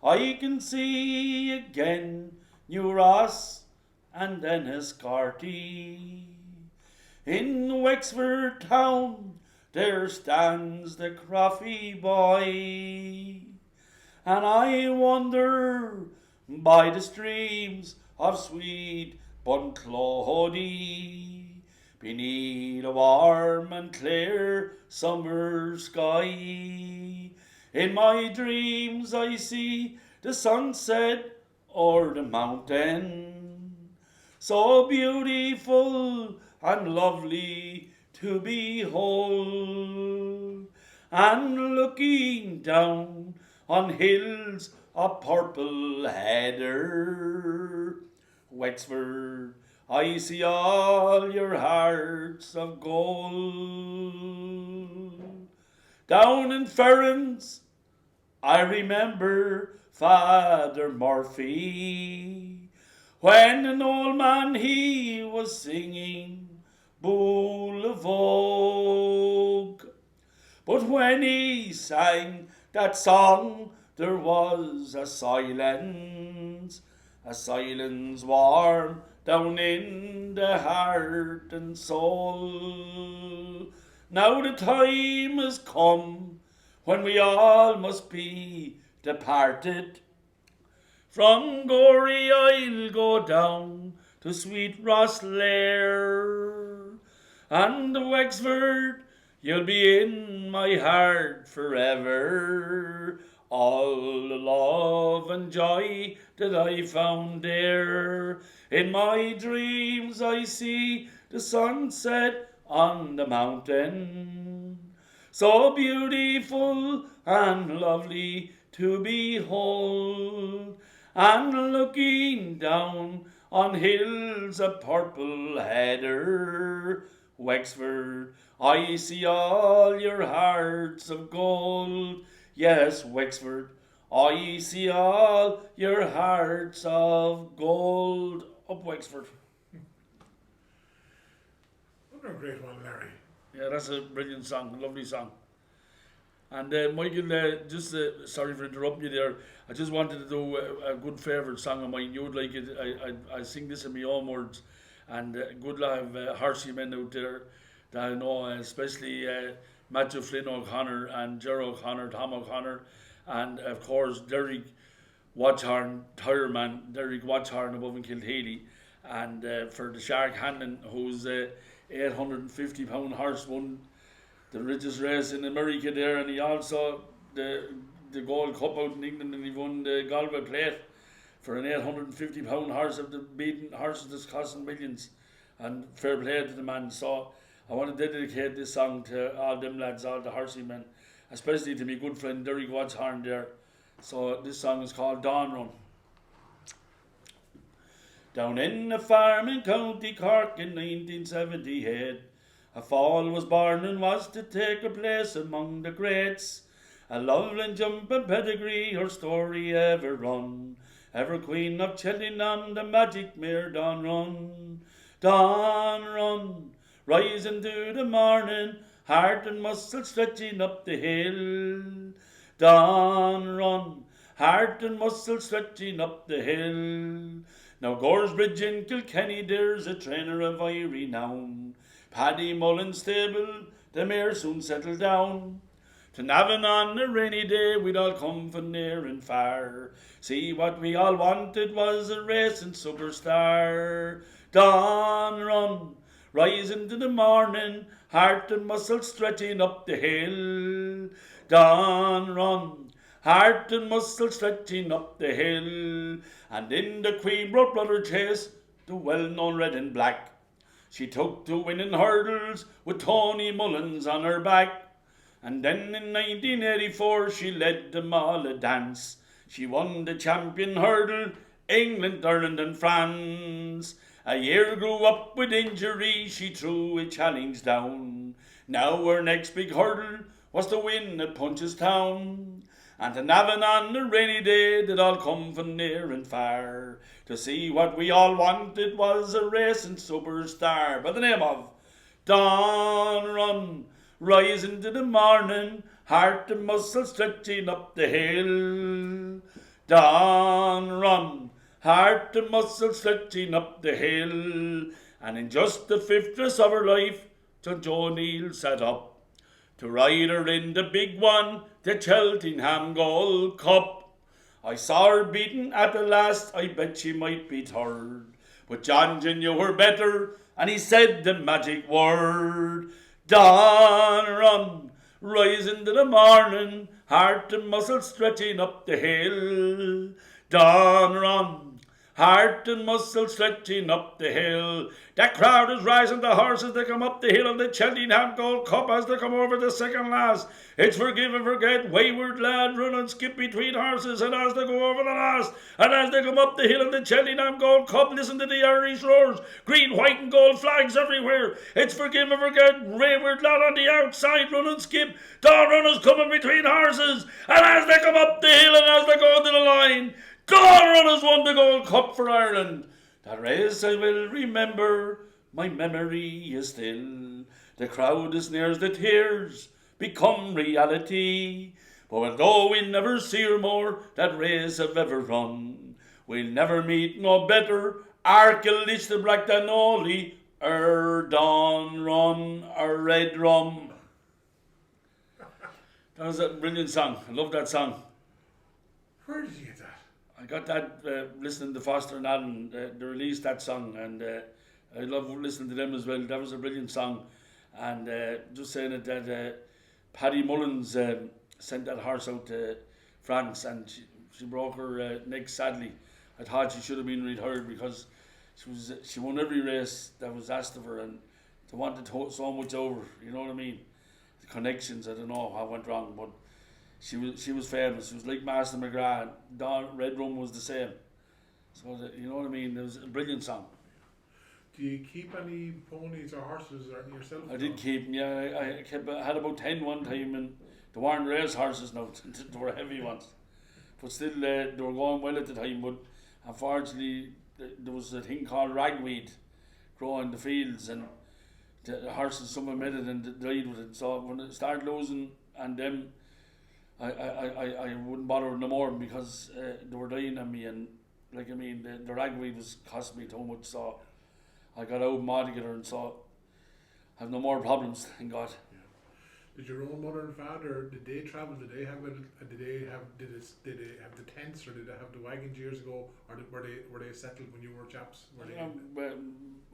I can see again New Ross and Enniscarty. In Wexford town there stands the Coffee Boy, and I wander by the streams of sweet Bunclody, beneath a warm and clear summer sky. In my dreams I see the sunset o'er the mountain, so beautiful and lovely to behold, and looking down on hills of purple heather, Wexford, I see all your hearts of gold. Down in Ferns I remember Father Murphy, when an old man he was singing Bull of Oak. But when he sang that song there was a silence warm down in the heart and soul. Now the time has come when we all must be departed. From Gorey I'll go down to sweet Rosslare, and Wexford, you'll be in my heart forever. All the love and joy that I found there. In my dreams I see the sunset on the mountain, so beautiful and lovely to behold, and looking down on hills of purple heather, Wexford, I see all your hearts of gold. Yes, Wexford, I see all your hearts of gold. Up Wexford. What a great one, Larry. Yeah, that's a brilliant song, a lovely song. And Michael, sorry for interrupting you there. I just wanted to do a good favourite song of mine. You would like it. I sing this in my own words. And good lot of Harsey men out there that I know, especially Matthew Flynn O'Connor and Gerard O'Connor, Tom O'Connor, and of course Derek Watchorn, Tireman, Derek Watchorn above in Kilteely, and for the Shark Hanlon, who's 850-pound horse, won the richest race in America there, and he also the Gold Cup out in England, and he won the Galway Plate for an £850 horse of the beaten horses that's costing millions. And fair play to the man. So I want to dedicate this song to all them lads, all the horsey men, especially to my good friend Derry Watshorn there. So this song is called Dawn Run. Down in a farm in County Cork in 1978, a foal was born and was to take a place among the greats. A lovely jumping pedigree, her story ever run. Ever queen of Cheltenham, the magic mare Dawn Run. Dawn Run, rising to the morning, heart and muscle stretching up the hill. Dawn Run, heart and muscle stretching up the hill. Now Goresbridge in Kilkenny, there's a trainer of high renown. Paddy Mullen's stable, the mare soon settled down. To Navan on a rainy day, we'd all come from near and far. See, what we all wanted was a racing superstar. Dawn Run, rising to the morning, heart and muscle stretching up the hill. Dawn Run, heart and muscle stretching up the hill. And in the Queen brought brother chase, the well-known red and black. She took to winning hurdles with Tony Mullins on her back. And then in 1984 she led them all a dance. She won the champion hurdle, England, Ireland and France. A year grew up with injury, she threw a challenge down. Now her next big hurdle was to win at Punchestown. And to Navan on a rainy day, they'd all come from near and far. To see what we all wanted was a racing superstar by the name of Dawn Run, rising to the morning, heart and muscle stretching up the hill. Dawn Run, heart and muscle stretching up the hill. And in just the 5th race of her life, John Joe O'Neill sat up to ride her in the big one, the Cheltenham Gold Cup. I saw her beaten at the last, I bet she might be third. But John knew her better, and he said the magic word. Dawn Run, rising to the morning, heart and muscle stretching up the hill. Dawn Run, heart and muscle stretching up the hill. That crowd is rising, the horses, they come up the hill, and the Cheltenham Gold Cup as they come over the second last. It's forgive and forget, wayward lad, run and skip between horses, and as they go over the last, and as they come up the hill in the Cheltenham Gold Cup, listen to the Irish roars, green, white and gold flags everywhere. It's forgive and forget, wayward lad on the outside, run and skip. Dawn Run is coming between horses, and as they come up the hill and as they go to the line, Dawn Run has won the Gold Cup for Ireland. That race I will remember, my memory is still. The crowd is near as the tears become reality. But although we'll never see her more, that race I've ever run, we'll never meet no better, Arkelish the Black Danoli, Dawn Run, Red Rum. That was a brilliant song. I love that song. Where did you get that? I got that listening to Foster and Allen. They released that song, and I love listening to them as well. That was a brilliant song. And just saying that Paddy Mullins sent that horse out to France, and she broke her neck sadly. I thought she should have been retired because she won every race that was asked of her, and they wanted so much over. You know what I mean? The connections. I don't know how went wrong, but she was famous. She was like Master McGrath. Red Rum was the same. So you know what I mean? It was a brilliant song. Do you keep any ponies or horses or anything yourself? I did keep them, yeah. I had about 10 one time, and they weren't race horses now. They were heavy ones. But still, they were going well at the time. But unfortunately, there was a thing called ragweed growing in the fields, and the horses, someone met it and died with it. So when it started losing, and then I wouldn't bother no more because they were dying on me, and like I mean the ragweed was costing me too much, so I got out of them altogether, and so I have no more problems, thank God. Yeah. Did your own mother and father, did they travel? Did they have the tents, or did they have the wagons years ago, or were they settled when you were chaps?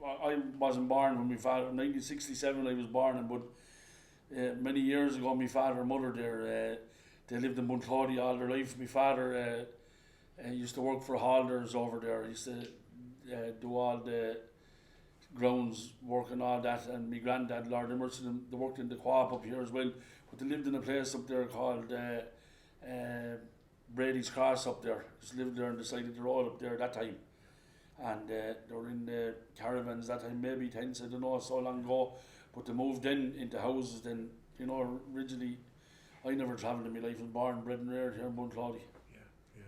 I wasn't born when my father. In 1967 I was born, but many years ago my father and mother there. they lived in Bunclody all their life. My father used to work for Halders over there. He used to do all the grounds work and all that, and my granddad, Lord Emerson, they worked in the co-op up here as well, but they lived in a place up there called Brady's Cross up there. Just lived there on the side of the road up there that time, and they were in the caravans that time, maybe tents, I don't know, so long ago, but they moved in into houses then, you know. Originally I never travelled in my life. I was born, bred and reared here in Bunclody. Yeah.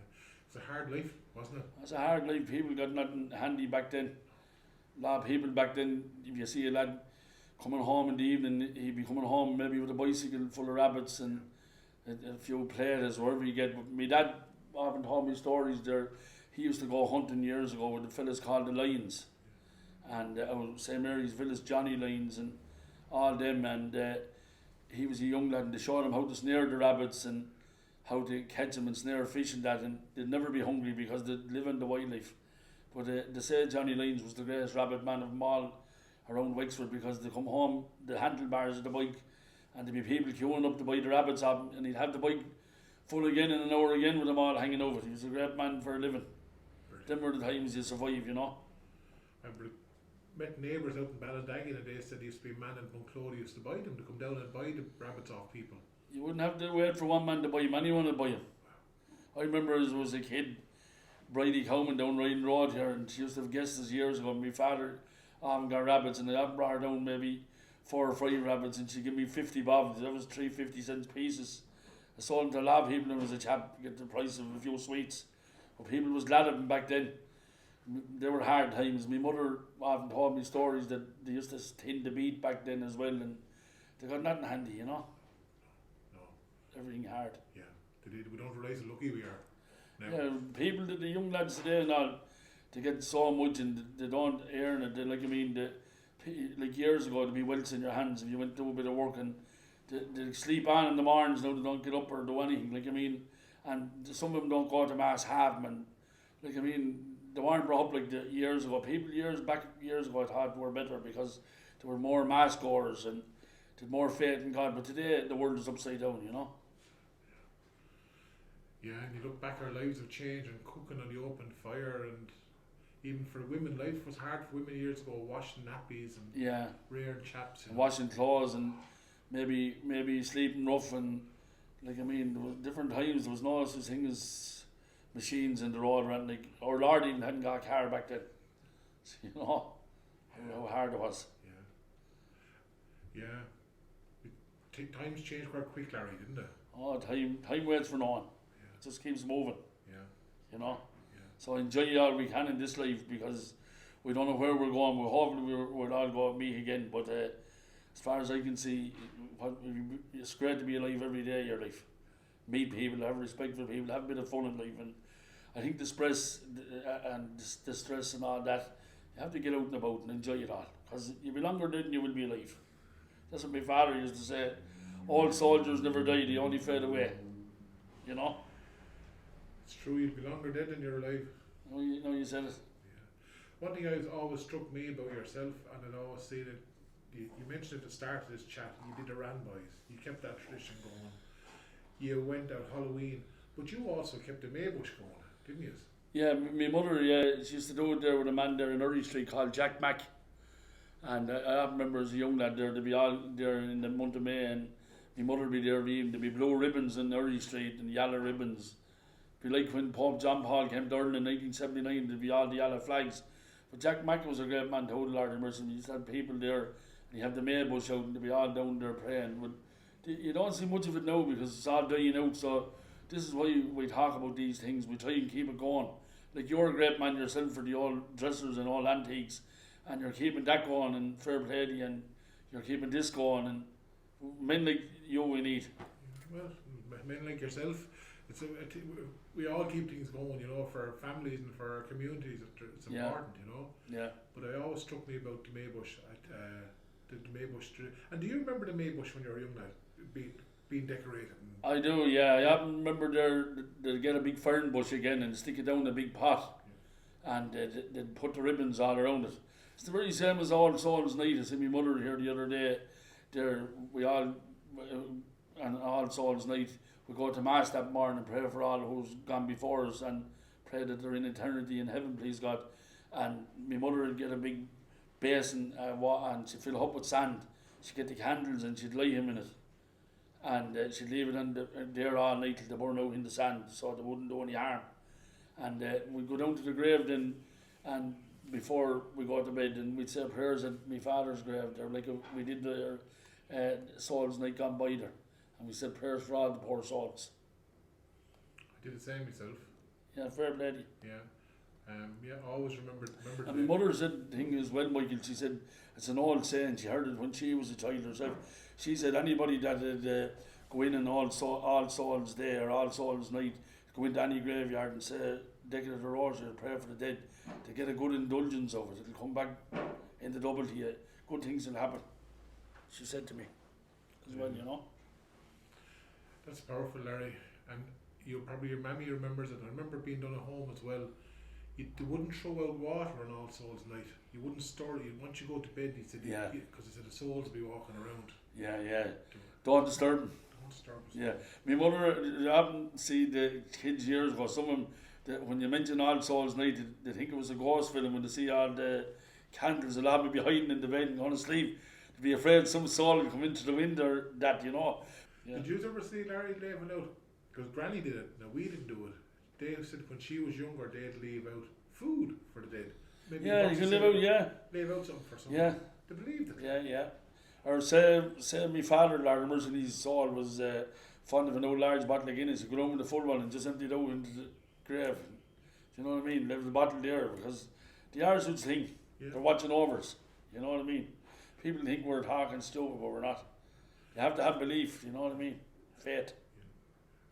It's a hard life, wasn't it? It's a hard life. People got nothing handy back then. A lot of people back then, if you see a lad coming home in the evening, he'd be coming home maybe with a bicycle full of rabbits and a few platers, whatever you get. But my dad often told me stories there. He used to go hunting years ago with the fellas called the Lions, and St Mary's Village Johnny Lions and all them, and he was a young lad, and they showed him how to snare the rabbits and how to catch them and snare fish and that, and they'd never be hungry because they live in the wildlife. But they say Johnny Lyons was the greatest rabbit man of them all around Wexford, because they come home, the handlebars of the bike, and there'd be people queuing up to buy the rabbits off him, and he'd have the bike full again in an hour again with them all hanging over it. He was a great man for a living. Them were the times you survive, you know. I met neighbours out in Ballindaggy, and they said there used to be a man in Bunclody used to buy them, to come down and buy the rabbits off people. You wouldn't have to wait for one man to buy him, anyone would buy him. I remember as I was a kid, Bridie Cowman down Ryan Road here, and she used to have guests years ago. My father got rabbits, and I brought her down maybe 4 or 5 rabbits, and she gave me 50 bob. That was 3.50 pieces. I sold them to a lot of people when I was a chap to get the price of a few sweets. But people was glad of them back then. They were hard times. My mother often told me stories that they used to tin the beat back then as well, and they got nothing handy, you know. No. Everything hard. Yeah. We don't realise how lucky we are now. Yeah, people, the young lads today and all, they get so much and they don't earn it. They, like, I mean, like years ago, there'd be welts in your hands if you went to do a bit of work, and they sleep on in the mornings. Now they don't get up or do anything. Like, I mean, and some of them don't go to mass half them, and like, I mean, they weren't brought up like the years ago. People years ago I thought were better because there were more mass goers and did more faith in God. But today the world is upside down, you know. Yeah, and you look back, our lives have changed, and cooking on the open fire, and even for women, life was hard for women years ago, washing nappies and rearing chaps. And washing clothes, and maybe sleeping rough, and like, I mean, there was different times. There was no such thing as machines in the road, and like our Lord even hadn't got a car back then. So, you know how hard it was. Yeah. Times changed quite quick, Larry, didn't they? Oh, time waits for no one. It just keeps moving. Yeah. You know. Yeah. So enjoy all we can in this life, because we don't know where we're going. Hopefully we'll all go meet again. But as far as I can see, it's great to be alive every day of your life. Meet people, have respect for people, have a bit of fun in life. And I think the stress and the stress and all that, you have to get out and about and enjoy it all. Because you'll be longer dead than you will be alive. That's what my father used to say. Old soldiers never die, they only fade away. You know? It's true, you'll be longer dead than you're alive. No, you said it. Yeah. One thing has always struck me about yourself, and I'd always seen it, you mentioned at the start of this chat, you did the Wren boys. You kept that tradition going. You went out Halloween, but you also kept the Maybush going, didn't you? Yeah, my mother, she used to do it there with a man there in Early Street called Jack Mack. And I remember as a young lad there, they'd be all there in the month of May, and my mother would be there, there'd be blue ribbons in Early Street and yellow ribbons. It'd be like when Pope John Paul came to Ireland in 1979, there'd be all the yellow flags. But Jack Mack was a great man, told the Lord of Mercy. You used to have people there, and you have the Maybush out, and they'd be all down there praying. But you don't see much of it now because it's all dying out, so this is why we talk about these things. We try and keep it going. Like, you're a great man yourself for the old dressers and old antiques, and you're keeping that going, and fair play to you, and you're keeping this going, and men like you we need. Well, men like yourself, we all keep things going, you know, for our families and for our communities. It's important, you know. Yeah. But it always struck me about the Maybush, the Maybush. And do you remember the Maybush when you were a young lad, being decorated? I do, yeah. I remember they'd get a big fern bush again and stick it down in a big pot, and they'd put the ribbons all around it. It's the very same as All Souls Night. I see my mother here the other day. On All Souls Night, we go to Mass that morning and pray for all who's gone before us and pray that they're in eternity in heaven, please God. And my mother would get a big basin and she'd fill it up with sand. She'd get the candles and she'd light him in it. And she'd leave it there all night till they burn out in the sand so they wouldn't do any harm. And we'd go down to the grave then, and before we go to bed, and we'd say prayers at my father's grave there, like we did the souls night gone by there. And we said prayers for all the poor souls. I did the same myself. Yeah, fair play. Yeah. Yeah, always remember. And my mother said the thing as well, Michael, she said, it's an old saying, she heard it when she was a child herself. She said anybody that would go in on All Souls Day or All Souls Night, go into any graveyard and say decade of the rosary and pray for the dead, to get a good indulgence of it. It'll come back in the double to you. Good things will happen. She said to me as well, you know. That's powerful, Larry. And your mammy remembers it. I remember being done at home as well. They wouldn't throw out water on All Souls Night. You wouldn't store it. Once you go to bed, he said, because he said the souls will be walking around. Yeah. Don't disturb them. Don't disturb us. Yeah. My mother, you haven't seen the kids years ago, some of them, when you mention All Souls Night, they think it was a ghost film when they see all the candles. They'll all be hiding in the bed and going to sleep. They'd be afraid some soul will come into the window, that, you know. Yeah. Did you ever see Larry leaving out? Because Granny did it. Now, we didn't do it. Dave said when she was younger, they'd leave out food for the dead. Maybe you can leave out, leave out something for someone. Yeah. They believed it. Yeah. Or say my father, Larimer's, and his soul was fond of an old large bottle of Guinness. He'd go down with the full one and just empty it out into the grave. Do you know what I mean? Leave the bottle there, because they are such thing. Yeah. They're watching over us. You know what I mean? People think we're talking stupid, but we're not. You have to have belief, you know what I mean? Faith.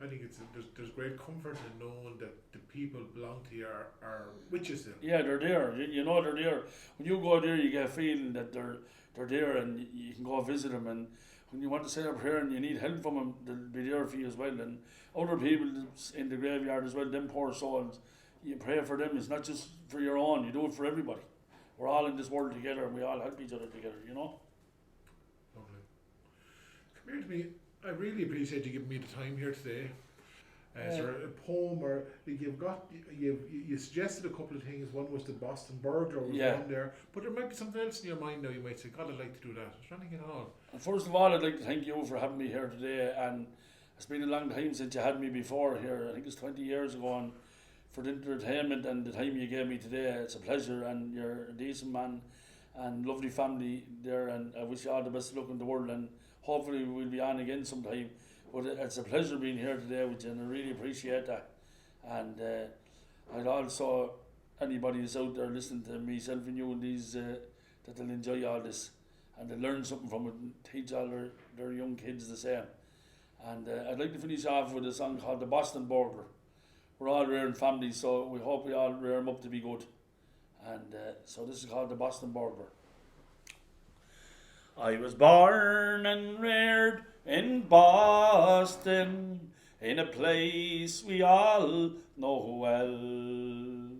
I think there's great comfort in knowing that the people belong to you are witches there. Yeah, they're there. You know they're there. When you go there, you get a feeling that they're there, and you can go visit them. And when you want to say a prayer and you need help from them, they'll be there for you as well. And other people in the graveyard as well, them poor souls, you pray for them. It's not just for your own. You do it for everybody. We're all in this world together, and we all help each other together. You know. Lovely. Come here to me. I really appreciate you giving me the time here today. Is there a poem or you suggested a couple of things? One was the Boston Burglar was one there, but there might be something else in your mind now. You might say, God, I'd like to do that. Is there anything at all? First of all, I'd like to thank you for having me here today, and it's been a long time since you had me before here. I think it's 20 years ago, and for the entertainment and the time you gave me today, it's a pleasure, and you're a decent man and lovely family there, and I wish you all the best of luck in the world, and hopefully we'll be on again sometime. But it's a pleasure being here today with you, and I really appreciate that. And I'd also, anybody who's out there listening to myself and you and these, that they'll enjoy all this and they'll learn something from it and teach all their young kids the same. And I'd like to finish off with a song called The Boston Burglar. We're all rearing families, so we hope we all rear them up to be good. And so this is called The Boston Burglar. I was born and reared in Boston, in a place we all know well.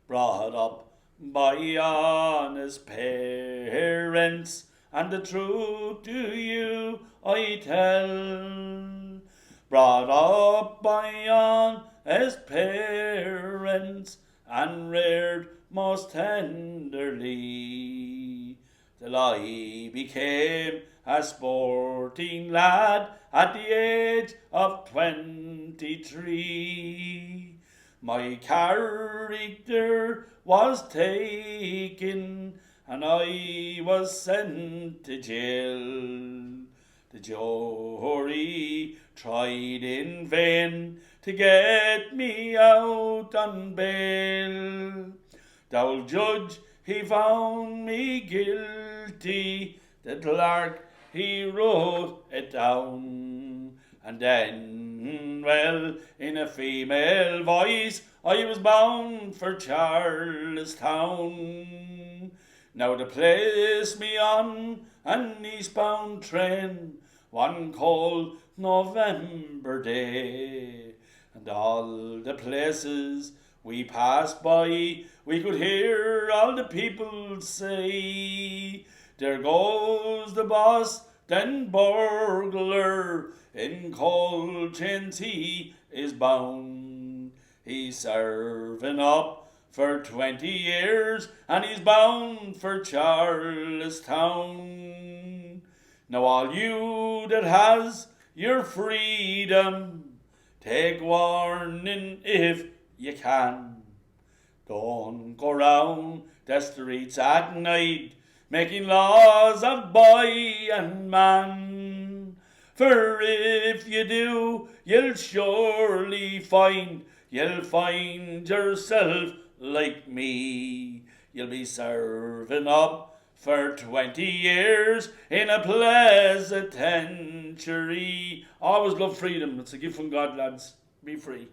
Brought up by honest parents, and the truth to you I tell. Brought up by honest parents, and reared most tenderly, till I became a sporting lad at the age of 23. My character was taken, and I was sent to jail. The jury tried in vain to get me out on bail. The old judge, he found me guilty. The clerk, he wrote it down. And then, well, in a female voice, I was bound for Charlestown. Now to place me on an eastbound train, one cold November day, and all the places we passed by, we could hear all the people say, there goes the Boston burglar In cotains he is bound. He's serving up for 20 years, and he's bound for Charlestown. Now all you that has your freedom, take warning if you can. Don't go round the streets at night, making laws of boy and man. For if you do, you'll surely find yourself like me. You'll be serving up for 20 years in a pleasant century. Always love freedom. It's a gift from God, lads. Be free.